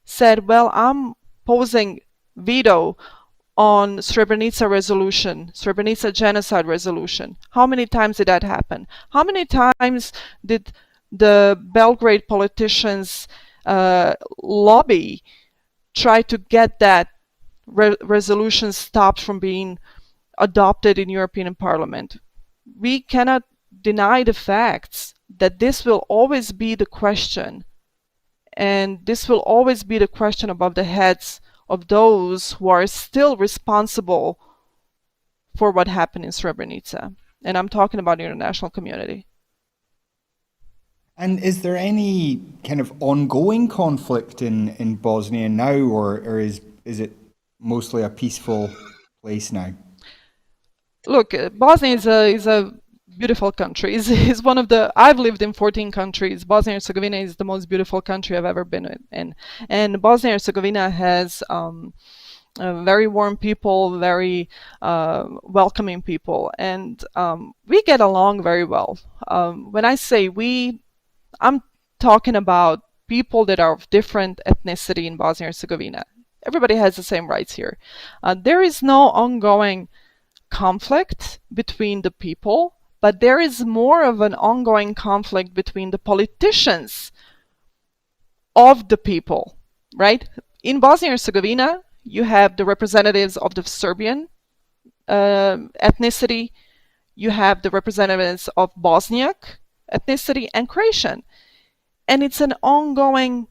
C: said, well, I'm posing veto on Srebrenica resolution, Srebrenica genocide resolution? How many times did that happen? How many times did the Belgrade politicians lobby, try to get that resolution stopped from being adopted in European Parliament? We cannot deny the facts that this will always be the question, and this will always be the question above the heads of those who are still responsible for what happened in Srebrenica. And I'm talking about the international community.
A: And is there any kind of ongoing conflict in Bosnia now, or is it mostly a peaceful place now?
C: Look, Bosnia is a beautiful country. Is one of the, I've lived in 14 countries. Bosnia and Herzegovina is the most beautiful country I've ever been in. And Bosnia and Herzegovina has very warm people, very welcoming people, and we get along very well. When I say we, I'm talking about people that are of different ethnicity in Bosnia and Herzegovina. Everybody has the same rights here. There is no ongoing conflict between the people, but there is more of an ongoing conflict between the politicians of the people, right? In Bosnia and Herzegovina, you have the representatives of the Serbian ethnicity, you have the representatives of Bosniak ethnicity and Croatian. And it's an ongoing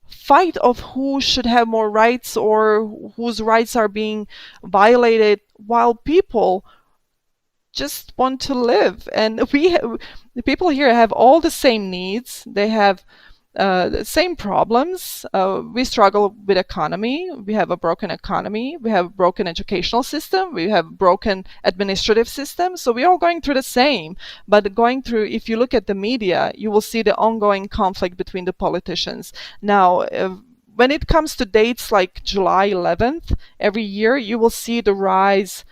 C: fight of who should have more rights or whose rights are being violated, while people just want to live. And the people here have all the same needs. They have the same problems. We struggle with economy. We have a broken economy. We have a broken educational system. We have broken administrative system. So we're all going through the same. But going through, if you look at the media, you will see the ongoing conflict between the politicians. Now, when it comes to dates like July 11th, every year, you will see the rise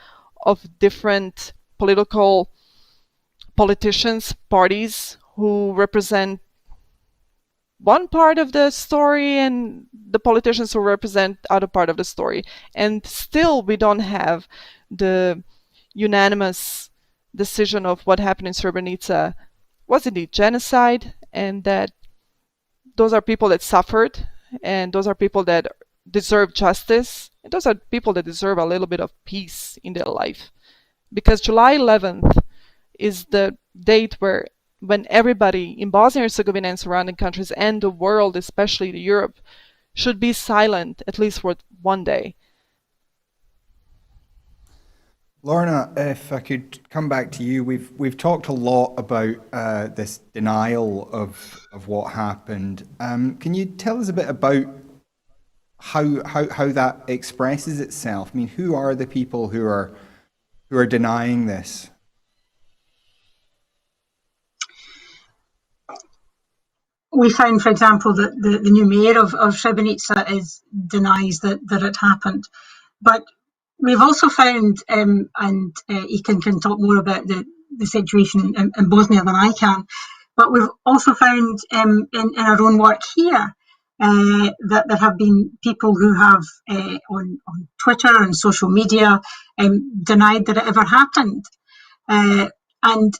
C: of different politicians, parties who represent one part of the story and the politicians who represent other part of the story. And still we don't have the unanimous decision of what happened in Srebrenica was indeed genocide, and that those are people that suffered, and those are people that deserve justice, And those are people that deserve a little bit of peace in their life. Because July 11th is the date when everybody in Bosnia and Herzegovina and surrounding countries and the world, especially Europe, should be silent, at least for one day.
A: Lorna, if I could come back to you, we've talked a lot about this denial of what happened. Can you tell us a bit about how that expresses itself? I mean, who are the people who are denying this?
B: We found, for example, that the new mayor of Srebrenica denies that it happened. But we've also found, and Ikan can talk more about the situation in Bosnia than I can, but we've also found in our own work here that there have been people who have on Twitter and social media denied that it ever happened. And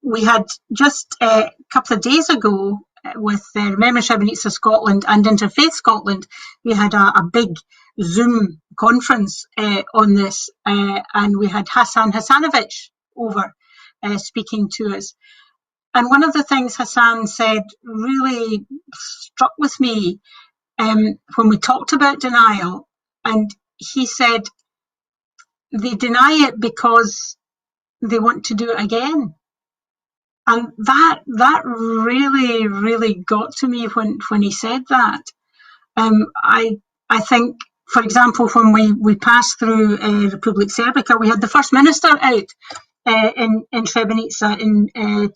B: we had just a couple of days ago with Remember Srebrenica Scotland and Interfaith Scotland, we had a big Zoom conference on this, and we had Hassan Hassanovic over speaking to us. And one of the things Hassan said really struck with me when we talked about denial, and he said they deny it because they want to do it again. And that really, really got to me when he said that. I think, for example, when we passed through Republic Srebrenica, we had the First Minister out in Srebrenica in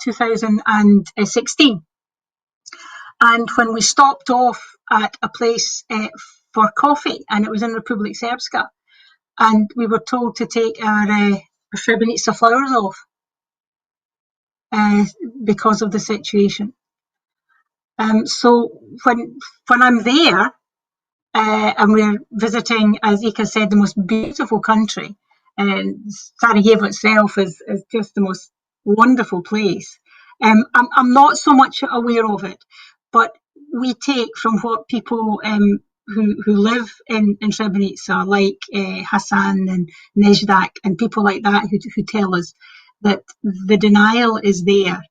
B: 2016. And when we stopped off at a place for coffee, and it was in Republic Srpska, and we were told to take our Srebrenica flowers off because of the situation. So when I'm there, and we're visiting, as Ika said, the most beautiful country, and Sarajevo itself is just the most wonderful place. I'm not so much aware of it, but we take from what people who live in Srebrenica, like Hassan and Nezdak and people like that, who tell us that the denial is there,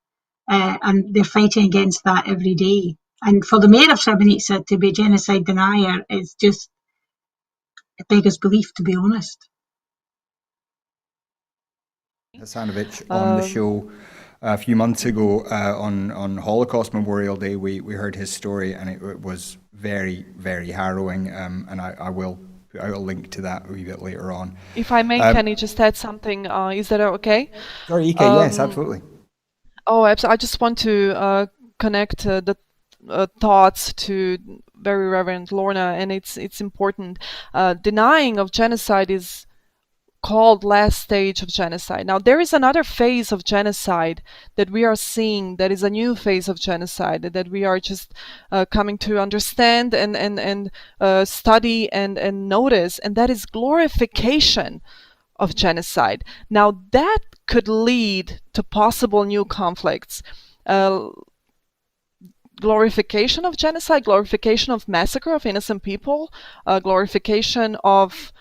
B: and they're fighting against that every day. And for the mayor of Srebrenica to be a genocide denier is just a beggar's belief, to be honest.
A: Hassanovic on the show a few months ago on Holocaust Memorial Day, we heard his story, and it was very, very harrowing. And I will put out a link to that a wee bit later on.
C: If I may, can you just add something? Is that okay?
A: Sorry, Ika, yes, absolutely.
C: Oh, absolutely. I just want to connect the thoughts to very Reverend Lorna, and it's important. Denying of genocide is called last stage of genocide. Now, there is another phase of genocide that we are seeing, that is a new phase of genocide that we are just coming to understand and study and notice, and that is glorification of genocide. Now, that could lead to possible new conflicts. Glorification of genocide, glorification of massacre of innocent people, glorification of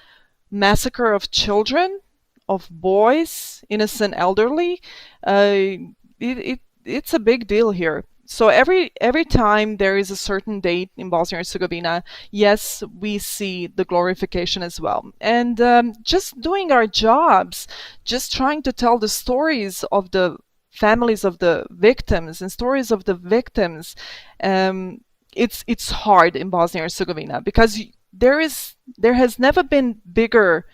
C: massacre of children, of boys, innocent elderly. It's a big deal here. So every time there is a certain date in Bosnia and Herzegovina, yes, we see the glorification as well. And just doing our jobs, just trying to tell the stories of the families of the victims and stories of the victims, it's hard in Bosnia and Herzegovina because there has never been bigger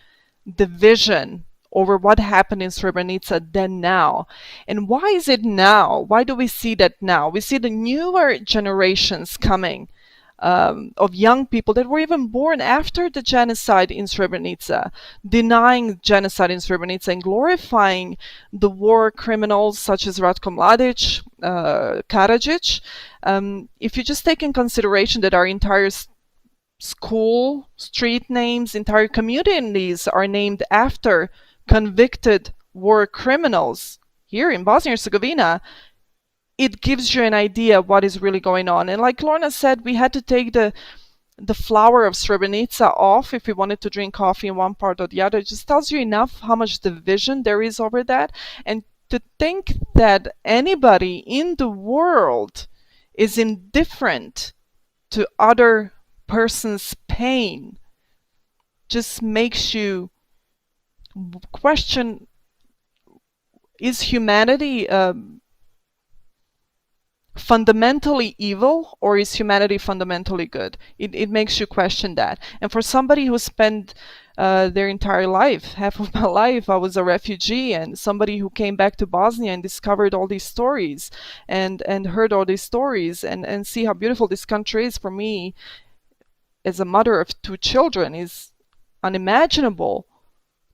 C: division over what happened in Srebrenica than now. And why is it now? Why do we see that now? We see the newer generations coming of young people that were even born after the genocide in Srebrenica, denying genocide in Srebrenica and glorifying the war criminals such as Ratko Mladic, Karadzic. If you just take in consideration that our entire school, street names, entire communities are named after convicted war criminals here in Bosnia and Herzegovina, it gives you an idea of what is really going on. And like Lorna said, we had to take the the flower of Srebrenica off if we wanted to drink coffee in one part or the other. It just tells you enough how much division there is over that. And to think that anybody in the world is indifferent to other person's pain just makes you question, is humanity fundamentally evil, or is humanity fundamentally good? It makes you question that. And for somebody who spent their entire life, half of my life, I was a refugee, and somebody who came back to Bosnia and discovered all these stories and heard all these stories and see how beautiful this country is, for me, as a mother of 2 children, is unimaginable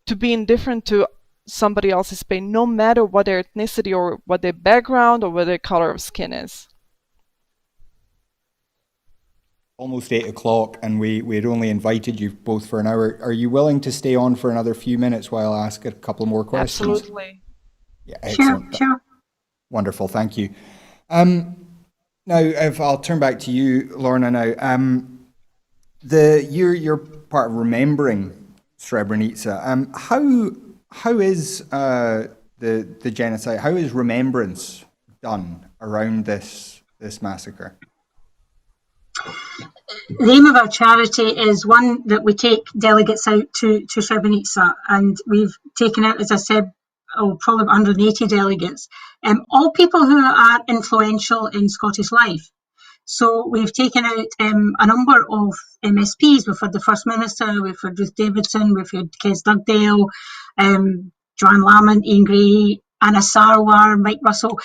C: to be indifferent to somebody else's pain, no matter what their ethnicity or what their background or what their color of skin is.
A: Almost 8 o'clock, and we had only invited you both for an hour. Are you willing to stay on for another few minutes while I ask a couple more questions?
C: Absolutely.
A: Yeah, excellent.
B: Sure.
A: Wonderful, thank you. Now, if I'll turn back to you, Lorna. Now, you're part of remembering Srebrenica. How is the genocide? How is remembrance done around this massacre?
B: The aim of our charity is one that we take delegates out to Srebrenica, and we've taken out, as I said, probably 180 delegates, all people who are influential in Scottish life. So we've taken out a number of MSPs. We've had the First Minister, we've had Ruth Davidson, we've had Kes Dugdale, Joanne Lamont, Ian Gray, Anna Sarwar, Mike Russell.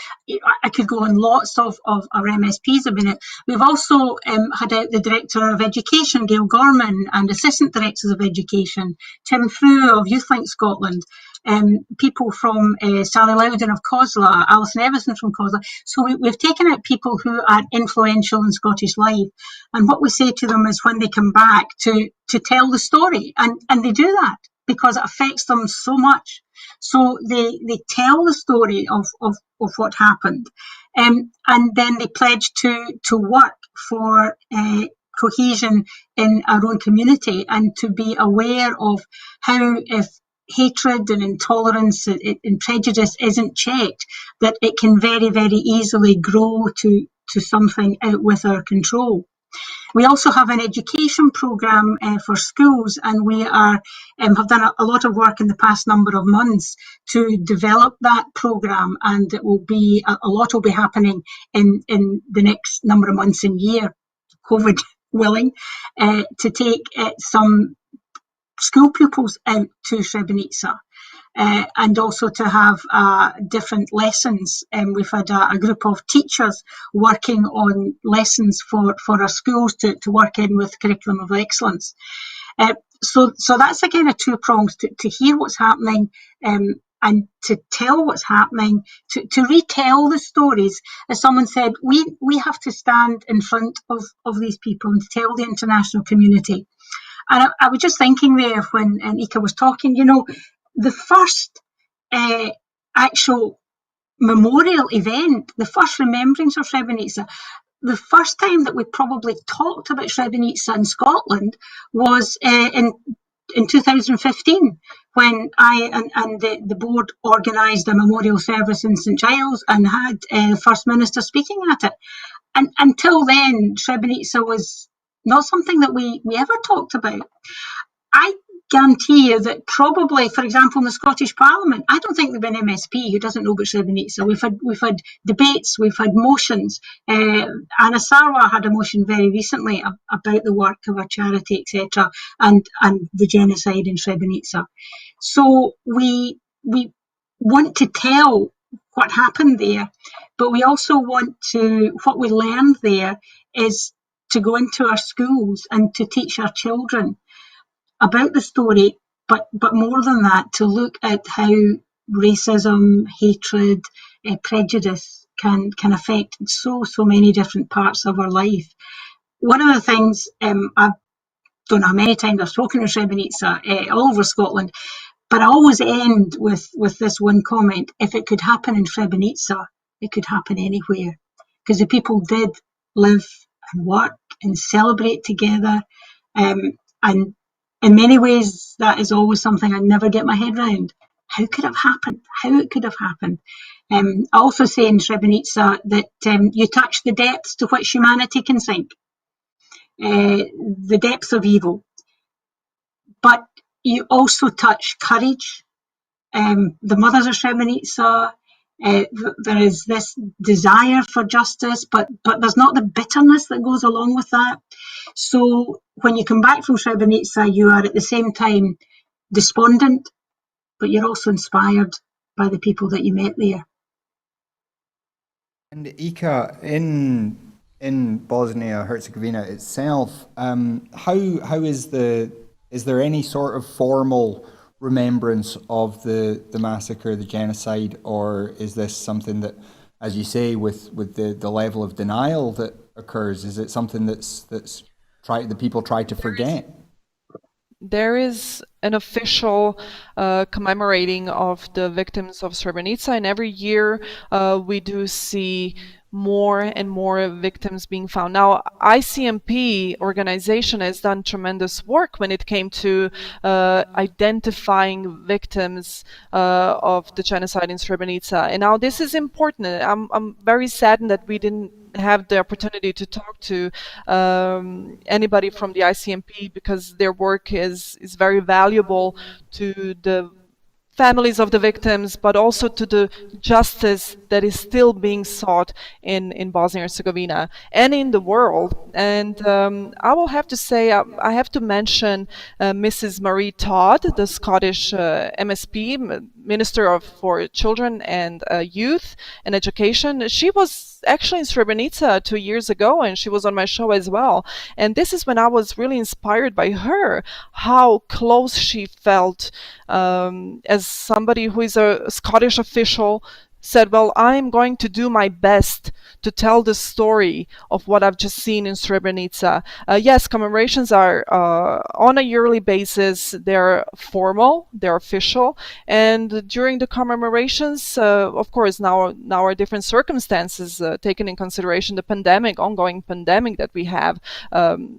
B: I could go on. Lots of our MSPs have been out. We've also had out the Director of Education, Gail Gorman, and Assistant Directors of Education, Tim Frew of YouthLink Scotland, people from Sally Loudon of COSLA, Alison Everson from COSLA. So we've taken out people who are influential in Scottish life. And what we say to them is when they come back to tell the story. And they do that because it affects them so much. So they tell the story of what happened, and then they pledge to work for cohesion in our own community and to be aware of how, if hatred and intolerance and prejudice isn't checked, that it can very, very easily grow to something out with our control. We also have an education programme for schools, and we have done a lot of work in the past number of months to develop that programme, and it will be a lot will be happening in the next number of months and year, COVID willing, to take some school pupils out to Srebrenica. And also to have different lessons. We've had a group of teachers working on lessons for our schools to work in with curriculum of excellence. So that's again a two prongs to hear what's happening and to tell what's happening, to retell the stories. As someone said, we have to stand in front of these people and tell the international community. And I was just thinking there when Ika was talking, the first actual memorial event, the first remembrance of Srebrenica, the first time that we probably talked about Srebrenica in Scotland was in 2015, when I and the board organised a memorial service in St Giles and had the First Minister speaking at it. And until then, Srebrenica was not something that we ever talked about. I guarantee you that probably, for example, in the Scottish Parliament, I don't think there've been an MSP who doesn't know about Srebrenica. We've had debates, we've had motions. Anna Sarwar had a motion very recently about the work of our charity, etc., and the genocide in Srebrenica. So we want to tell what happened there, but we also want to, what we learned there is to go into our schools and to teach our children about the story, but more than that, to look at how racism, hatred, prejudice can affect so many different parts of our life. One of the things, I don't know how many times I've spoken to Srebrenica all over Scotland, but I always end with this one comment: if it could happen in Srebrenica, it could happen anywhere, because the people did live and work and celebrate together. And in many ways, that is always something I never get my head around. How could it have happened? How it could have happened? I also say in Srebrenica that you touch the depths to which humanity can sink, the depths of evil. But you also touch courage. The mothers of Srebrenica, there is this desire for justice, but there's not the bitterness that goes along with that. So when you come back from Srebrenica, you are at the same time despondent, but you're also inspired by the people that you met there.
A: And Ika, in Bosnia Herzegovina itself, how is there any sort of formal remembrance of the massacre, the genocide, or is this something that, as you say, with the level of denial that occurs, is it something that people try to forget?
C: There is an official commemorating of the victims of Srebrenica, and every year we do see more and more victims being found. Now, ICMP organization has done tremendous work when it came to identifying victims of the genocide in Srebrenica. And now this is important. I'm very saddened that we didn't have the opportunity to talk to anybody from the ICMP, because their work is very valuable to the families of the victims, but also to the justice that is still being sought in Bosnia and Herzegovina and in the world. And I will have to say, I have to mention Mrs. Marie Todd, the Scottish MSP, Minister for Children and Youth and Education. She was actually in Srebrenica 2 years ago, and she was on my show as well. And this is when I was really inspired by her, how close she felt as somebody who is a Scottish official, said, well, I'm going to do my best to tell the story of what I've just seen in Srebrenica. Yes, commemorations are on a yearly basis. They're formal, they're official, and during the commemorations, of course, now are different circumstances taken in consideration, the pandemic, ongoing pandemic that we have.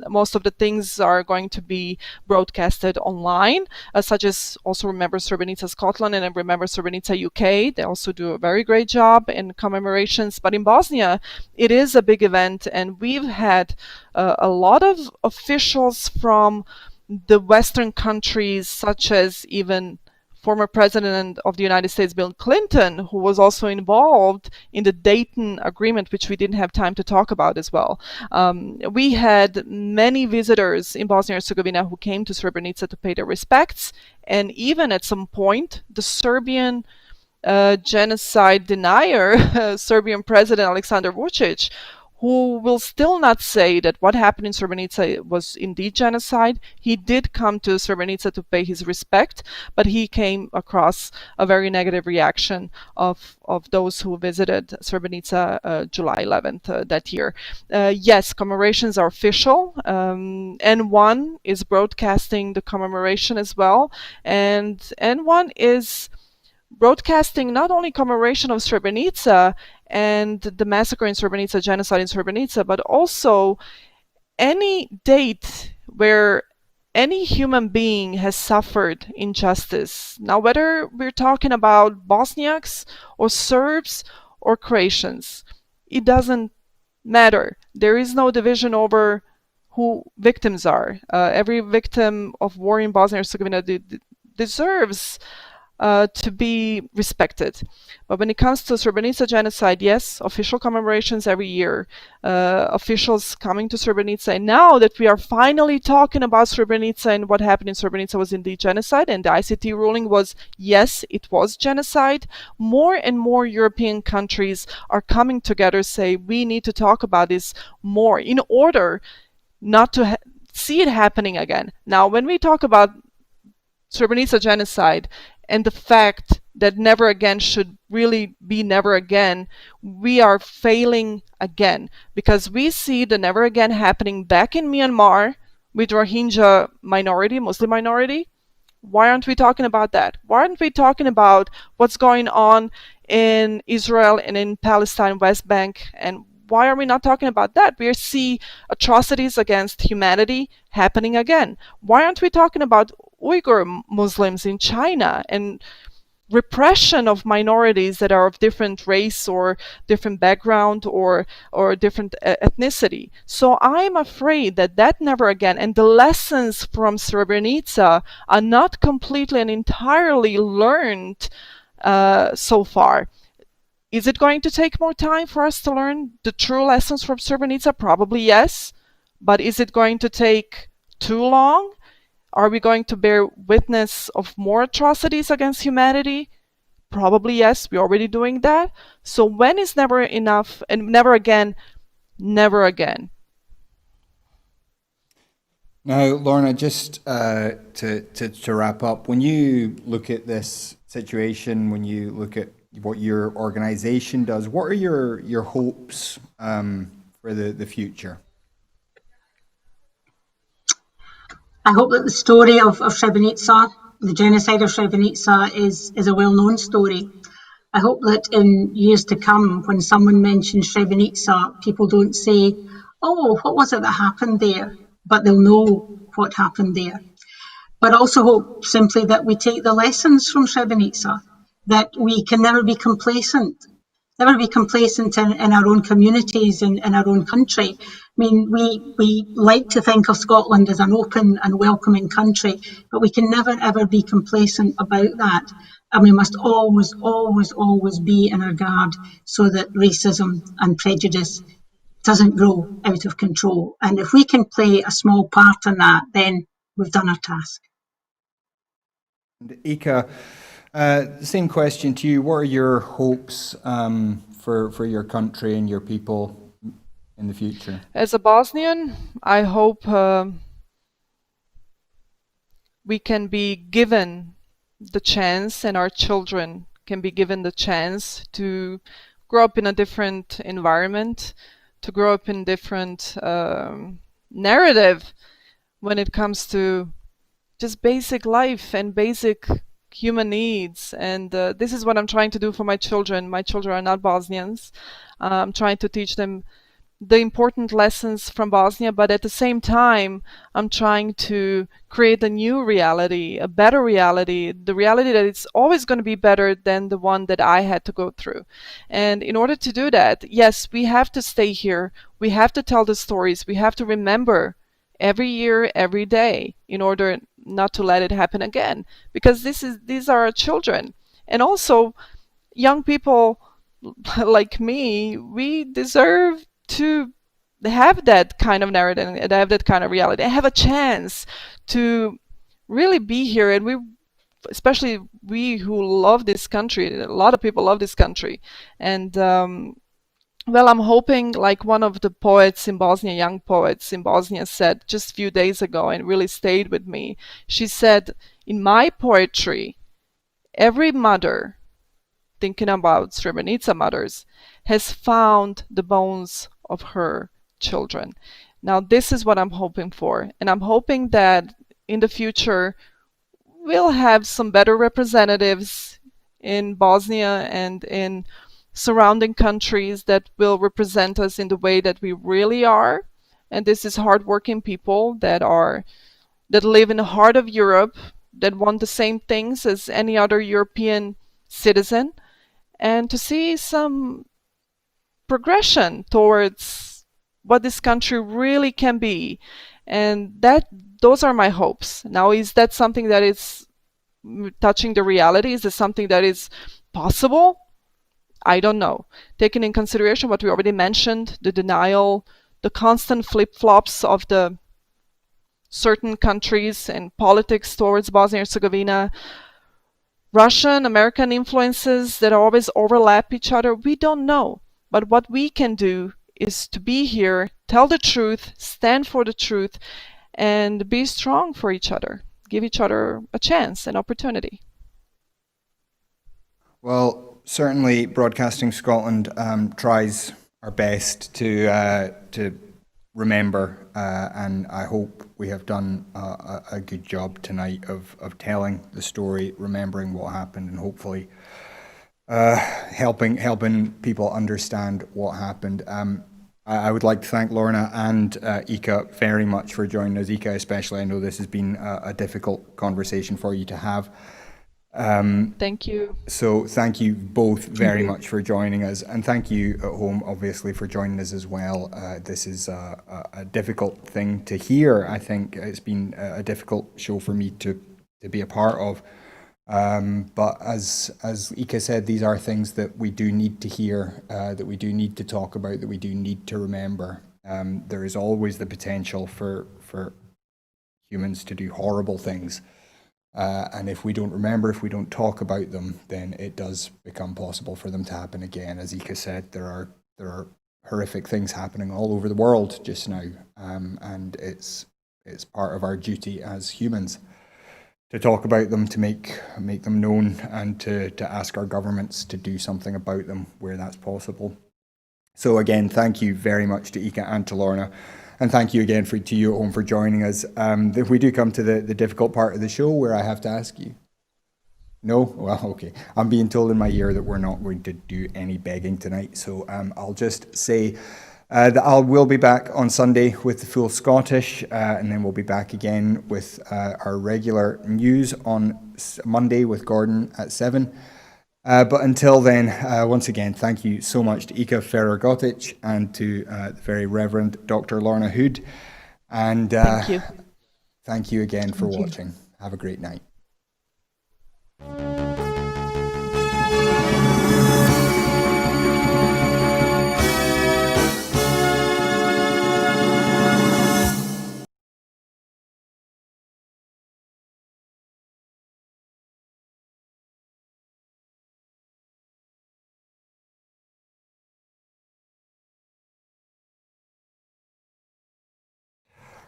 C: Most of the things are going to be broadcasted online, such as also Remember Srebrenica Scotland and Remember Srebrenica UK. They also do a very great job in commemorations. But in Bosnia, it is a big event, and we've had a lot of officials from the Western countries, such as even former President of the United States, Bill Clinton, who was also involved in the Dayton Agreement, which we didn't have time to talk about as well. We had many visitors in Bosnia and Herzegovina who came to Srebrenica to pay their respects, and even at some point, the Serbian genocide denier, Serbian President Aleksandar Vučić, who will still not say that what happened in Srebrenica was indeed genocide. He did come to Srebrenica to pay his respect, but he came across a very negative reaction of those who visited Srebrenica July 11th that year. Yes, commemorations are official. N1 is broadcasting the commemoration as well, and N1 is broadcasting not only commemoration of Srebrenica and the massacre in Srebrenica, genocide in Srebrenica, but also any date where any human being has suffered injustice. Now, whether we're talking about Bosniaks or Serbs or Croatians, it doesn't matter. There is no division over who victims are. Every victim of war in Bosnia and Herzegovina deserves to be respected. But when it comes to Srebrenica genocide, yes, official commemorations every year, officials coming to Srebrenica, and now that we are finally talking about Srebrenica and what happened in Srebrenica was indeed genocide, and the ICT ruling was, yes, it was genocide, more and more European countries are coming together, say, we need to talk about this more in order not to see it happening again. Now, when we talk about Srebrenica genocide and the fact that never again should really be never again, we are failing again, because we see the never again happening back in Myanmar with Rohingya minority, Muslim minority. Why aren't we talking about that? Why aren't we talking about what's going on in Israel and in Palestine, West Bank, and why are we not talking about that? We see atrocities against humanity happening again. Why aren't we talking about Uyghur Muslims in China and repression of minorities that are of different race or different background or different ethnicity? So I'm afraid that never again, and the lessons from Srebrenica are not completely and entirely learned so far. Is it going to take more time for us to learn the true lessons from Srebrenica? Probably yes. But is it going to take too long? Are we going to bear witness of more atrocities against humanity? Probably yes, we're already doing that. So when is never enough and never again? Never again.
A: Now, Lorna, just to wrap up, when you look at this situation, when you look at what your organization does, what are your hopes for the future?
B: I hope that the story of Srebrenica, the genocide of Srebrenica, is a well-known story. I hope that in years to come, when someone mentions Srebrenica, people don't say, oh, what was it that happened there? But they'll know what happened there. But also hope simply that we take the lessons from Srebrenica, that we can never be complacent in our own communities, in our own country. I mean, we like to think of Scotland as an open and welcoming country, but we can never, ever be complacent about that. And we must always, always, always be in our guard so that racism and prejudice doesn't grow out of control. And if we can play a small part in that, then we've done our task.
A: And Ika, same question to you. What are your hopes for your country and your people in the future?
C: As a Bosnian, I hope we can be given the chance, and our children can be given the chance to grow up in a different environment, to grow up in different narrative when it comes to just basic life and basic human needs. And this is what I'm trying to do for my children. My children are not Bosnians. I'm trying to teach them the important lessons from Bosnia, but at the same time, I'm trying to create a new reality, a better reality, the reality that it's always going to be better than the one that I had to go through. And in order to do that, yes, we have to stay here. We have to tell the stories. We have to remember every year, every day, in order not to let it happen again, because these are our children. And also, young people like me, we deserve to have that kind of narrative and have that kind of reality. I have a chance to really be here, and we, especially we who love this country, a lot of people love this country. And well, I'm hoping, like one of the poets in Bosnia, young poets in Bosnia, said just a few days ago, and really stayed with me. She said, in my poetry, every mother, thinking about Srebrenica mothers, has found the bones of her children. Now, this is what I'm hoping for. And I'm hoping that in the future, we'll have some better representatives in Bosnia and in surrounding countries that will represent us in the way that we really are. And this is hardworking people that live in the heart of Europe, that want the same things as any other European citizen, and to see some progression towards what this country really can be. And those are my hopes. Now, is that something that is touching the reality? Is it something that is possible? I don't know. Taking in consideration what we already mentioned, the denial, the constant flip-flops of the certain countries and politics towards Bosnia and Herzegovina, Russian, American influences that always overlap each other, we don't know. But what we can do is to be here, tell the truth, stand for the truth, and be strong for each other. Give each other a chance, an opportunity.
A: Well, certainly Broadcasting Scotland tries our best to remember, and I hope we have done a good job tonight of telling the story, remembering what happened, and hopefully helping people understand what happened. I would like to thank Lorna and Ika very much for joining us. Ika especially, I know this has been a difficult conversation for you to have.
C: Thank you.
A: So thank you both very much for joining us, and thank you at home obviously for joining us as well. This is a difficult thing to hear. I think it's been a difficult show for me to be a part of. But as Ika said, these are things that we do need to hear, that we do need to talk about, that we do need to remember. There is always the potential for humans to do horrible things. And if we don't remember, if we don't talk about them, then it does become possible for them to happen again. As Ika said, there are horrific things happening all over the world just now, and it's part of our duty as humans to talk about them, to make them known, and to ask our governments to do something about them where that's possible. So again, thank you very much to Ika and to Lorna. And thank you again to you at home for joining us. If we do come to the difficult part of the show where I have to ask you. No? Well, okay. I'm being told in my ear that we're not going to do any begging tonight. So I'll just say that we'll be back on Sunday with the full Scottish, and then we'll be back again with our regular news on Monday with Gordon at 7. But until then, once again, thank you so much to Ika Ferrer Gotić and to the very Reverend Dr. Lorna Hood. And
C: Thank you.
A: Thank you again for watching. Have a great night.